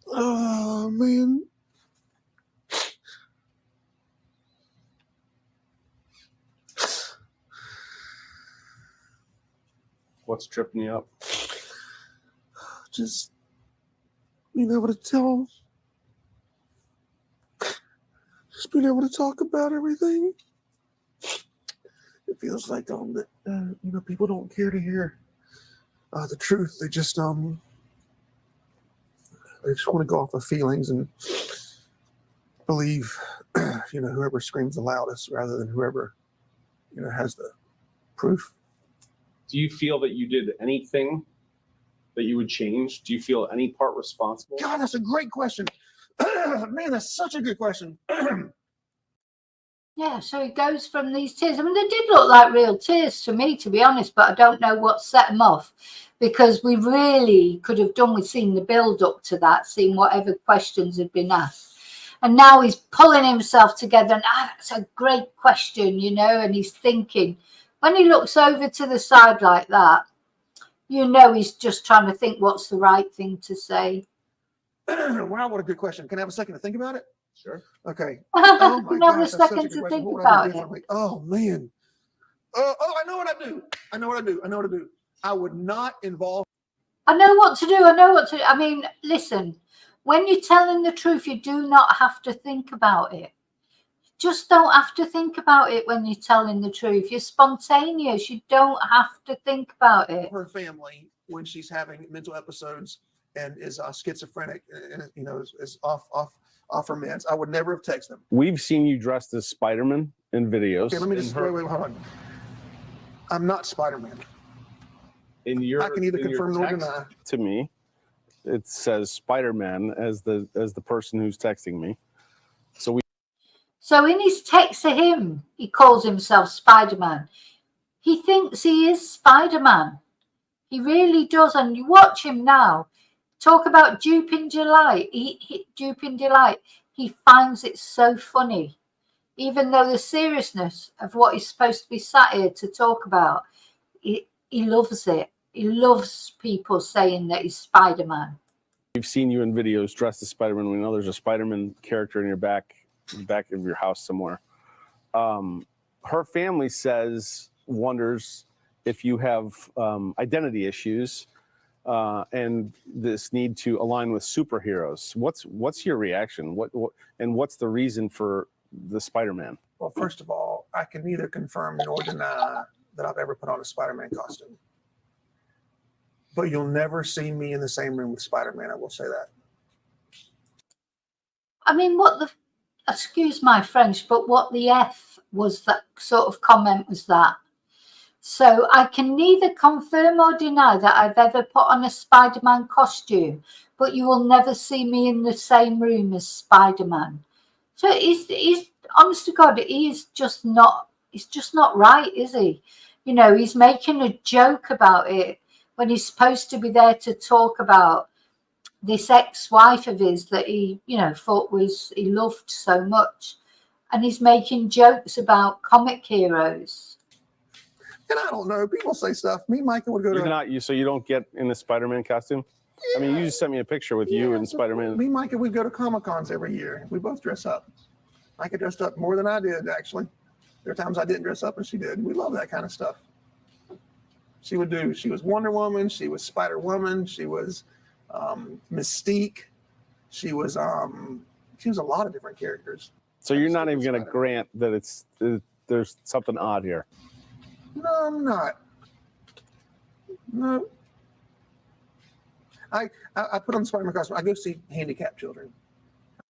Oh, man. What's tripping you up? Just being able to tell, just being able to talk about everything. It feels like that people don't care to hear the truth. They just want to go off of feelings and believe whoever screams the loudest rather than whoever has the proof. Do you feel that you did anything that you would change? Do you feel any part responsible? God, that's a great question. Man, that's such a good question. Yeah, so it goes from these tears. I mean, they did look like real tears to me, to be honest, but I don't know what set them off, because we really could have done with seeing the build up to that, seeing whatever questions had been asked. And now he's pulling himself together, and that's a great question, and he's thinking. When he looks over to the side like that, he's just trying to think what's the right thing to say. Wow, what a good question. Can I have a second to think about it? Sure. Okay. Oh my Another gosh, that's such a second good to question. think What would I about do it. differently? Oh man. I know what I do. I know what I do. I would not involve. I know what to do. I mean, listen, when you're telling the truth, you do not have to think about it. Just don't have to think about it when you're telling the truth. You're spontaneous. You don't have to think about it. Her family when she's having mental episodes and is schizophrenic and is off her meds. I would never have texted them. We've seen you dressed as Spider-Man in videos. Okay, let me just wait, hold on. I'm not Spider-Man. I can either confirm or deny. To me, it says Spider-Man as the person who's texting me. So in his text to him, he calls himself Spider-Man. He thinks he is Spider-Man. He really does. And you watch him now. Talk about duping delight. Duping delight. He finds it so funny. Even though the seriousness of what he's supposed to be sat here to talk about, he loves it. He loves people saying that he's Spider-Man. We've seen you in videos dressed as Spider-Man. We know there's a Spider-Man character in your back of your house somewhere. Her family wonders if you have identity issues. and this need to align with superheroes. What's your reaction? And what's the reason for the Spider-Man? Well, first of all, I can neither confirm nor deny that I've ever put on a Spider-Man costume. But you'll never see me in the same room with Spider-Man, I will say that. I mean, excuse my French, but what the F was that sort of comment was that? So I can neither confirm or deny that I've ever put on a Spider-Man costume, but you will never see me in the same room as Spider-Man. So he's honest to God, he's just not right, is he? You know, he's making a joke about it when he's supposed to be there to talk about this ex-wife of his that he, you know, thought he loved so much. And he's making jokes about comic heroes. And I don't know. People say stuff. Me and Micah would go to... So you don't get in the Spider-Man costume? Yeah. I mean, you just sent me a picture with you and Spider-Man. Me and Micah, we'd go to Comic-Cons every year. We both dress up. Micah dressed up more than I did, actually. There are times I didn't dress up and she did. We love that kind of stuff. She was Wonder Woman. She was Spider-Woman. She was Mystique. She was a lot of different characters. So you're not even going to grant that there's something odd here? No, I'm not. No. I put on the Spider-Man costume. I go see handicapped children.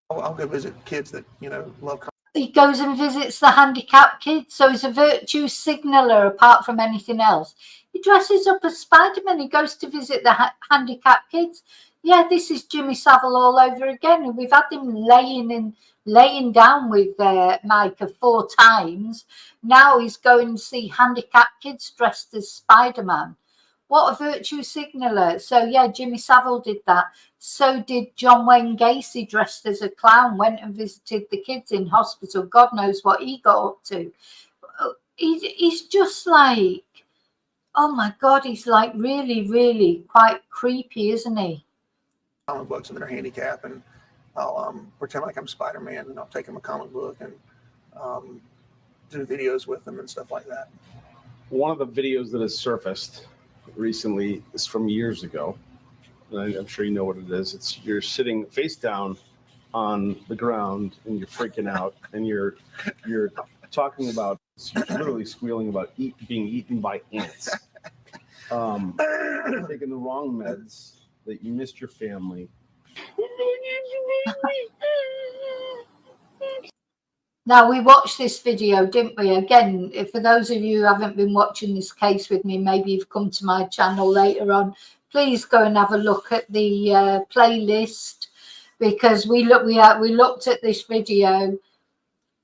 I'll go visit kids that, you know, love. He goes and visits the handicapped kids, so he's a virtue signaler apart from anything else. He dresses up as Spider-Man. He goes to visit the handicapped kids. Yeah, this is Jimmy Savile all over again. And we've had him laying down with Mica 4 times. Now he's going to see handicapped kids dressed as Spider-Man. What a virtue signaler. So, yeah, Jimmy Savile did that. So did John Wayne Gacy, dressed as a clown, went and visited the kids in hospital. God knows what he got up to. He's just like, oh, my God, he's like really, really quite creepy, isn't he? Comic books and they're handicapped, and I'll pretend like I'm Spider-Man, and I'll take them a comic book and do videos with them and stuff like that. One of the videos that has surfaced recently is from years ago, and I'm sure you know what it is. You're sitting face down on the ground and you're freaking out, and you're talking about, you're literally squealing about being eaten by ants, taking the wrong meds, that you missed your family. Now, we watched this video, didn't we? Again, for those of you who haven't been watching this case with me, maybe you've come to my channel later on, please go and have a look at the playlist, because we looked at this video.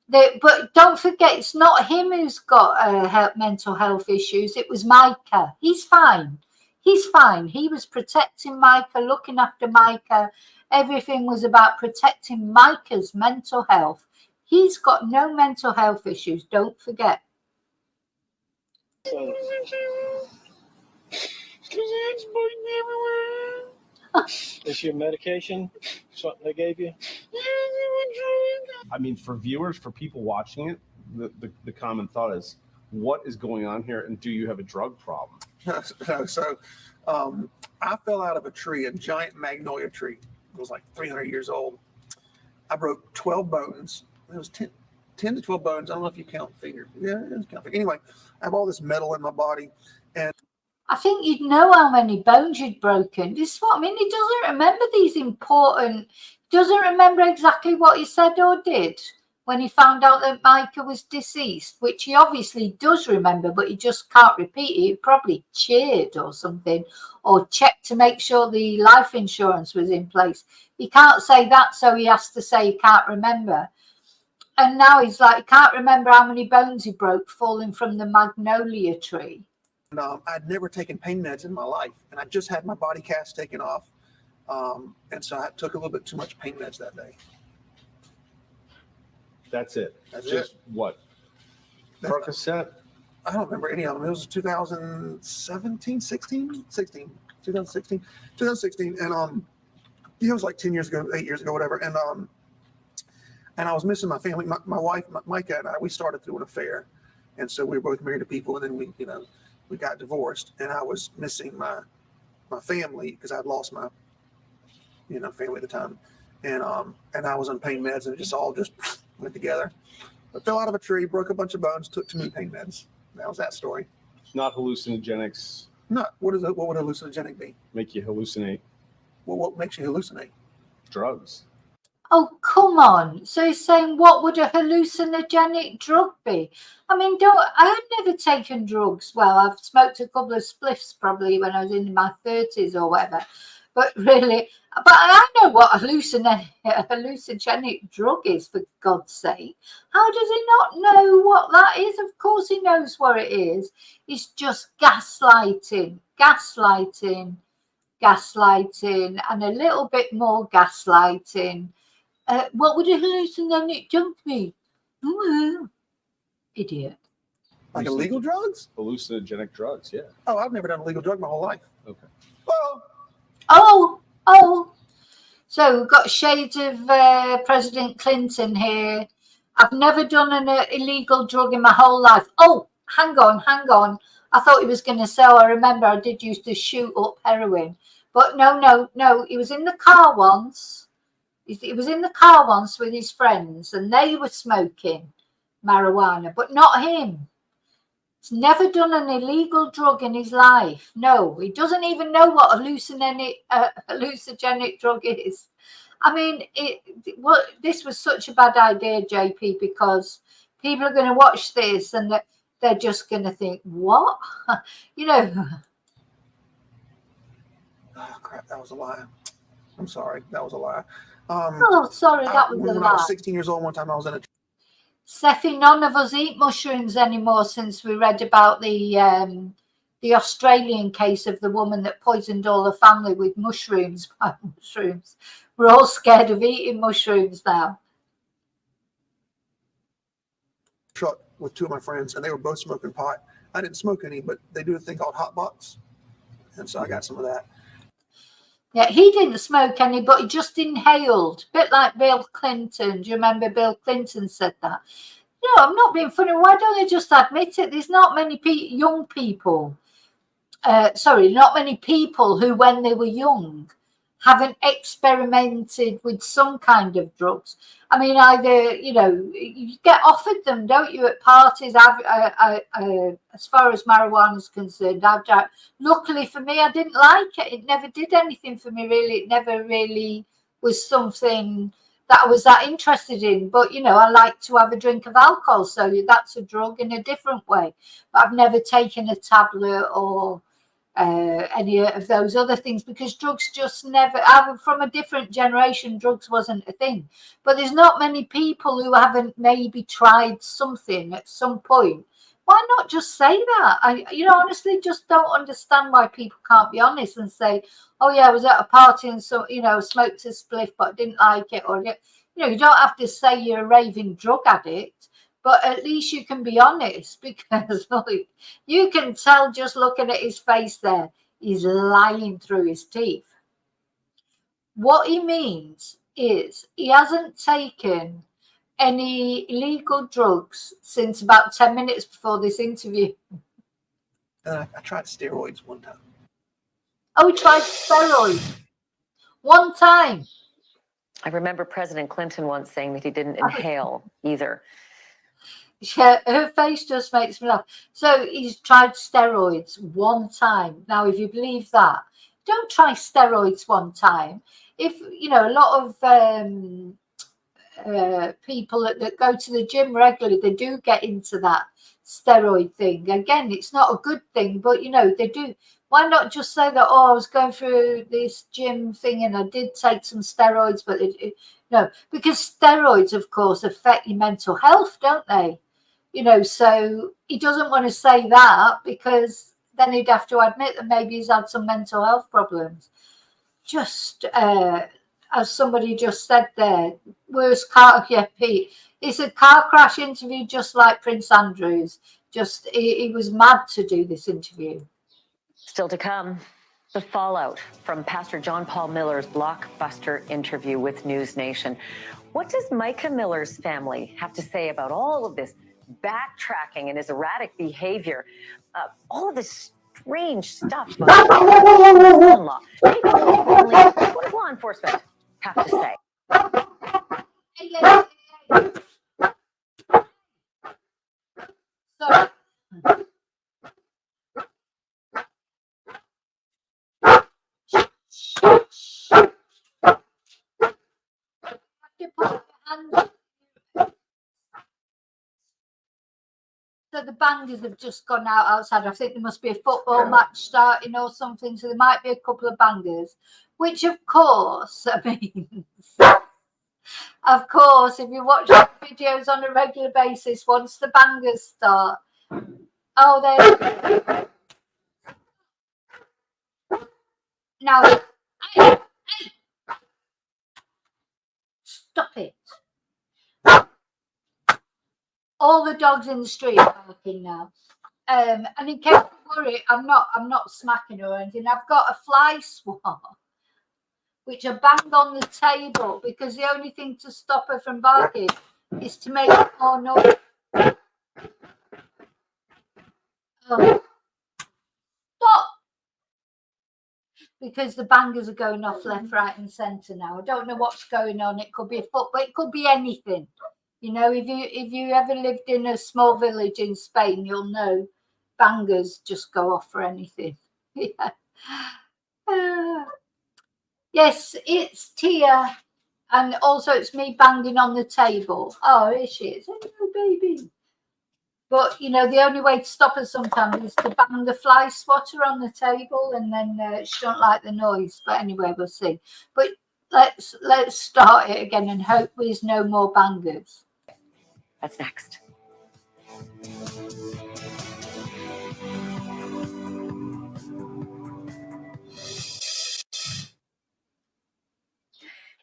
But don't forget, it's not him who's got mental health issues. It was Mica. He's fine. He's fine. He was protecting Mica, looking after Mica. Everything was about protecting Mica's mental health. He's got no mental health issues. Don't forget. Is your medication something they gave you? I mean, for viewers, for people watching it, the common thought is, what is going on here, and do you have a drug problem? So I fell out of a tree, a giant magnolia tree. It was like 300 years old. I broke 12 bones. It was 10 to 12 bones. I don't know if you count fingers. Yeah, it's count fingers. Anyway, I have all this metal in my body. And I think you'd know how many bones you'd broken. This is what I mean. He doesn't remember these important, doesn't remember exactly what he said or did when he found out that Mica was deceased, which he obviously does remember, but he just can't repeat it. He probably cheered or something, or checked to make sure the life insurance was in place. He can't say that, so he has to say he can't remember. And now he's like, he can't remember how many bones he broke falling from the magnolia tree. I'd never taken pain meds in my life, and I just had my body cast taken off. And so I took a little bit too much pain meds that day. That's it. That's just it. What? Percocet? I don't remember any of them. It was 2017, 2016. And it was like 10 years ago, 8 years ago, whatever. And I was missing my family. My wife, Mica, and I, we started through an affair. And so we were both married to people, and then we got divorced, and I was missing my my family because I'd lost my, family at the time, and I was on pain meds, and it just went together. I fell out of a tree, broke a bunch of bones, took too many pain meds. That was that story. Not hallucinogenics. Not what would hallucinogenic be? Make you hallucinate. Well, what makes you hallucinate? Drugs. Oh, come on. So he's saying, what would a hallucinogenic drug be? I mean, I've never taken drugs. Well, I've smoked a couple of spliffs probably when I was in my 30s or whatever. But really, I know what a hallucinogenic drug is, for God's sake. How does he not know what that is? Of course he knows what it is. It's just gaslighting, and a little bit more gaslighting. What would a hallucinogenic drug be? Idiot. Like illegal drugs? Hallucinogenic drugs, yeah. Oh, I've never done a legal drug my whole life. Okay. Well. Oh. So we've got shades of President Clinton here. I've never done an illegal drug in my whole life. Oh, hang on. I thought he was going to say, I remember I did used to shoot up heroin. But no. He was in the car once. He was in the car once with his friends, and they were smoking marijuana, but not him. He's never done an illegal drug in his life. No, he doesn't even know what hallucinogenic drug is. I mean, this was such a bad idea, JP, because people are going to watch this and they're just going to think, what? Oh, crap, that was a lie. I'm sorry, that was a lie. Sorry, that was a lie. When I was 16 years old, one time I was in a... Seffi, none of us eat mushrooms anymore since we read about the Australian case of the woman that poisoned all her family with mushrooms. We're all scared of eating mushrooms now. Truck with two of my friends, and they were both smoking pot. I didn't smoke any, but they do a thing called hot box, and so I got some of that. Yeah, he didn't smoke any, but he just inhaled. A bit like Bill Clinton. Do you remember Bill Clinton said that? I'm not being funny. Why don't they just admit it? There's not many young people. Not many people who, when they were young, haven't experimented with some kind of drugs. I mean, either, you get offered them, don't you, at parties? As far as marijuana is concerned, I've tried. Luckily for me, I didn't like it. It never did anything for me, really. It never really was something that I was that interested in. But, I like to have a drink of alcohol, so that's a drug in a different way. But I've never taken a tablet or any of those other things, because drugs just never, I'm from a different generation, drugs wasn't a thing. But there's not many people who haven't maybe tried something at some point. Why not just say that? I honestly just don't understand why people can't be honest and say, oh yeah, I was at a party and so smoked a spliff but I didn't like it. Or you don't have to say you're a raving drug addict. But at least you can be honest, because you can tell just looking at his face there, he's lying through his teeth. What he means is he hasn't taken any illegal drugs since about 10 minutes before this interview. I tried steroids one time. Oh, he tried steroids one time. I remember President Clinton once saying that he didn't inhale either. Yeah, her face just makes me laugh. So he's tried steroids one time. Now, if you believe that, don't try steroids one time. If, a lot of people that go to the gym regularly, they do get into that steroid thing. Again, it's not a good thing, but, they do. Why not just say that, I was going through this gym thing and I did take some steroids, but no, because steroids, of course, affect your mental health, don't they? So he doesn't want to say that, because then he'd have to admit that maybe he's had some mental health problems. Just as somebody just said there, worst car, yeah, Pete. It's a car crash interview, just like Prince Andrew's. Just he was mad to do this interview. Still to come, the fallout from Pastor John Paul Miller's blockbuster interview with News Nation. What does Mica Miller's family have to say about all of this backtracking and his erratic behavior? All of this strange stuff about the son-in-law. Maybe more importantly, what does law enforcement have to say? Sorry. So the bangers have just gone out outside. I think there must be a football match starting or something. So there might be a couple of bangers, which of course means, of course, if you watch videos on a regular basis, once the bangers start, oh, they now. Hey, stop it! All the dogs in the street are barking now. And in case you worry, I'm not smacking or anything. I've got a fly swat, which I banged on the table because the only thing to stop her from barking is to make more noise. Oh. Stop! Because the bangers are going off left, right, and centre now. I don't know what's going on. It could be a football, it could be anything. You know, if you ever lived in a small village in Spain, you'll know bangers just go off for anything. Yeah. Yes, it's Tia, and also it's me banging on the table. Oh, here she is. Hello, baby. But, you know, the only way to stop her sometimes is to bang the fly swatter on the table, and then she don't like the noise. But anyway, we'll see. But let's start it again and hope there's no more bangers. That's next.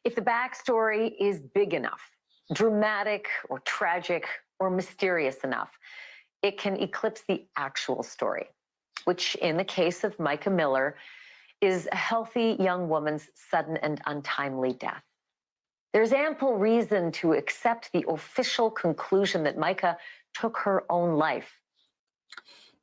If the backstory is big enough, dramatic or tragic or mysterious enough, it can eclipse the actual story, which in the case of Mica Miller is a healthy young woman's sudden and untimely death. There's ample reason to accept the official conclusion that Mica took her own life.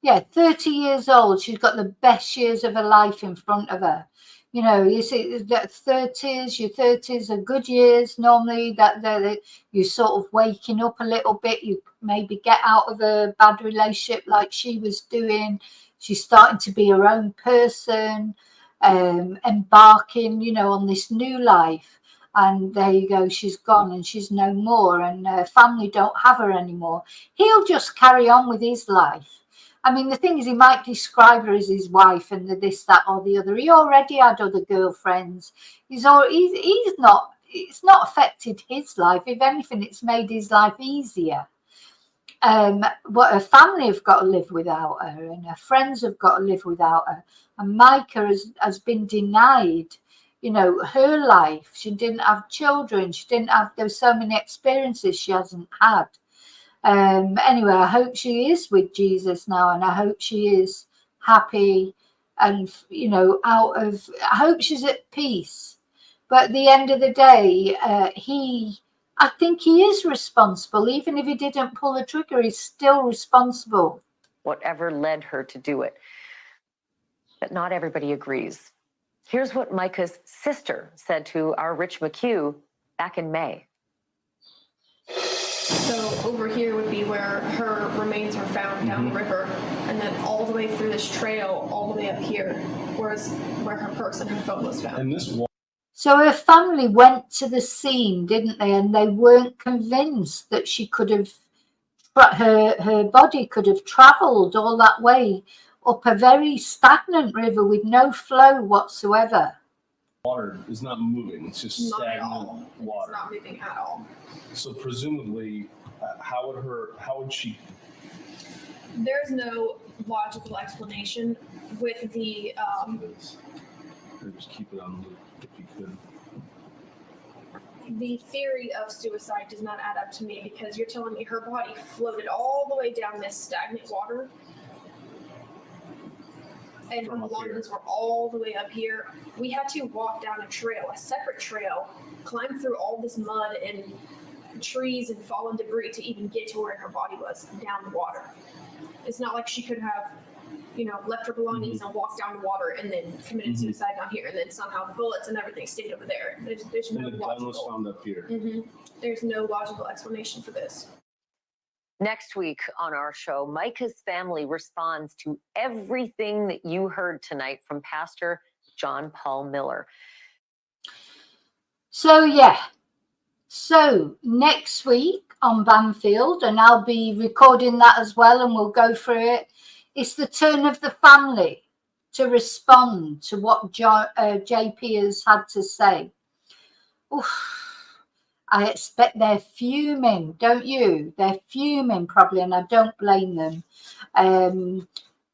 Yeah, 30 years old. She's got the best years of her life in front of her. You know, you see that 30s, your 30s are good years. Normally that you're sort of waking up a little bit. You maybe get out of a bad relationship like she was doing. She's starting to be her own person, embarking, you know, on this new life. And there you go, she's gone and she's no more, and family don't have her anymore. He'll just carry on with his life. I mean, the thing is, he might describe her as his wife and the this, that, or the other. He already had other girlfriends. He's not. It's not affected his life. If anything, it's made his life easier. But her family have got to live without her, and her friends have got to live without her. And Mica has been denied, you know, her life. She didn't have children. She didn't have. There's so many experiences she hasn't had. Anyway, I hope she is with Jesus now, and I hope she is happy and, you know, I hope she's at peace. But at the end of the day, I think he is responsible. Even if he didn't pull the trigger, he's still responsible. Whatever led her to do it. But not everybody agrees. Here's what Mica's sister said to our Rich McHugh back in May. So over here would be where her remains were found down the river, and then all the way through this trail, all the way up here, where her purse and her phone was found. And this So her family went to the scene, didn't they? And they weren't convinced that she could have, her body could have travelled all that way up a very stagnant river with no flow whatsoever. water is not moving; it's just Not at stagnant all. water. It's not moving at all. So presumably, how would she? There's no logical explanation with the. Just keep it on loop if you could. The theory of suicide does not add up to me, because you're telling me her body floated all the way down this stagnant water, and her lungs were all the way up here. We had to walk down a separate trail, climb through all this mud and trees and fallen debris to even get to where her body was, down the water. It's not like she could have, left her belongings and walked down the water and then committed suicide down here, and then somehow the bullets and everything stayed over there. There's no And the gun was logical. found up here. There's no logical explanation for this. Next week on our show, Mica's family responds to everything that you heard tonight from Pastor John Paul Miller. So next week on Banfield, and I'll be recording that as well, and we'll go through it. It's the turn of the family to respond to what JP has had to say. Oof. I expect they're fuming, don't you? They're fuming probably, and I don't blame them.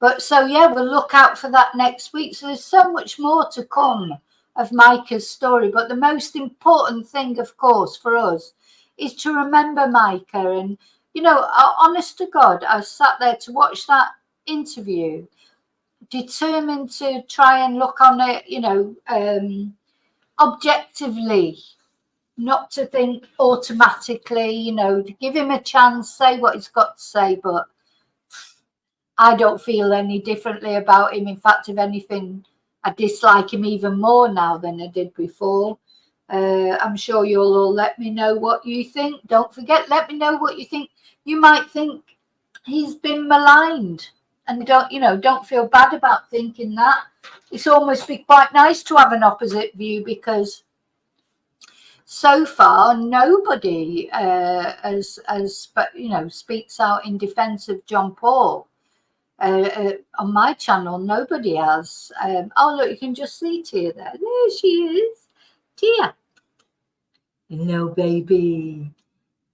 But so, we'll look out for that next week. So there's so much more to come of Mica's story. But the most important thing, of course, for us is to remember Mica. And, honest to God, I sat there to watch that interview, determined to try and look on it, objectively. Not to think automatically, to give him a chance, say what he's got to say, but I don't feel any differently about him. In fact, if anything, I dislike him even more now than I did before. I'm sure you'll all let me know what you think. Don't forget, let me know what you think. You might think he's been maligned, and don't feel bad about thinking that. It's almost be quite nice to have an opposite view, because so far nobody speaks out in defense of John Paul. On my channel, nobody has. Oh, look, you can just see Tia there. There she is. Tia. Hello, baby.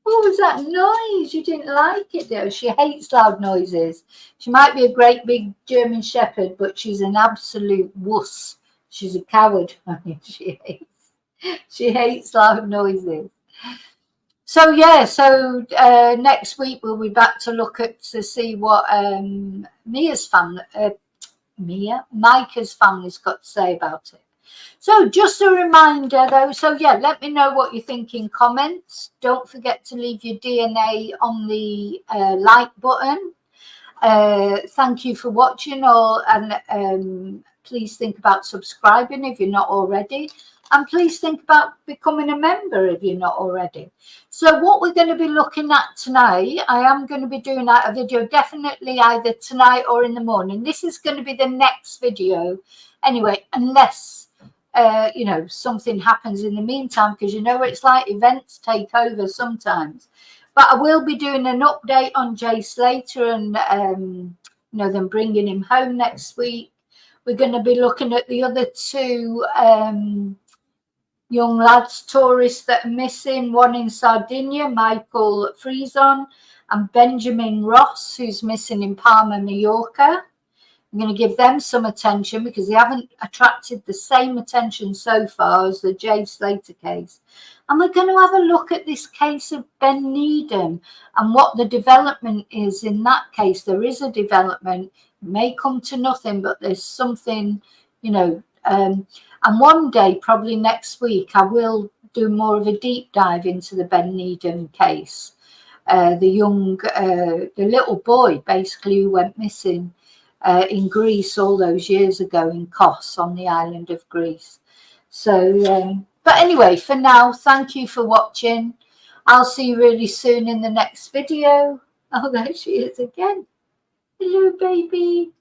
What was that noise? You didn't like it, though. She hates loud noises. She might be a great big German Shepherd, but she's an absolute wuss. She's a coward. She hates loud noises. So next week we'll be back to look at to see what Mica's family's got to say about it. So just a reminder though, let me know what you think in comments. Don't forget to leave your DNA on the like button. Thank you for watching all, and please think about subscribing if you're not already. And please think about becoming a member if you're not already. So what we're going to be looking at tonight, I am going to be doing a video definitely either tonight or in the morning. This is going to be the next video anyway, unless, something happens in the meantime, because what it's like, events take over sometimes. But I will be doing an update on Jay Slater and, them bringing him home next week. We're going to be looking at the other two young lads, tourists that are missing, one in Sardinia, Michael Frieson, and Benjamin Ross, who's missing in Palma, Mallorca. I'm going to give them some attention because they haven't attracted the same attention so far as the Jay Slater case. And we're going to have a look at this case of Ben Needham and what the development is in that case. There is a development. It may come to nothing, but there's something, and one day, probably next week, I will do more of a deep dive into the Ben Needham case. The little boy, basically, who went missing in Greece all those years ago in Kos on the island of Greece. So, but anyway, for now, thank you for watching. I'll see you really soon in the next video. Oh, there she is again. Hello, baby.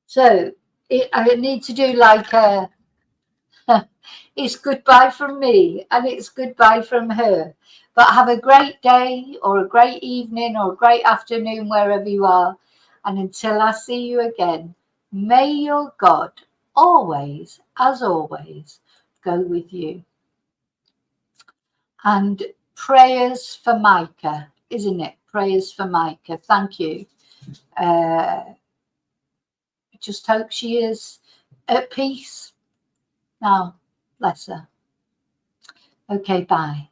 So, I need to do like a... It's goodbye from me and it's goodbye from her. But have a great day or a great evening or a great afternoon wherever you are. And until I see you again, may your God always, as always, go with you. And prayers for Mica, isn't it? Prayers for Mica. Thank you. Just hope she is at peace. Now, bless her. Okay, bye.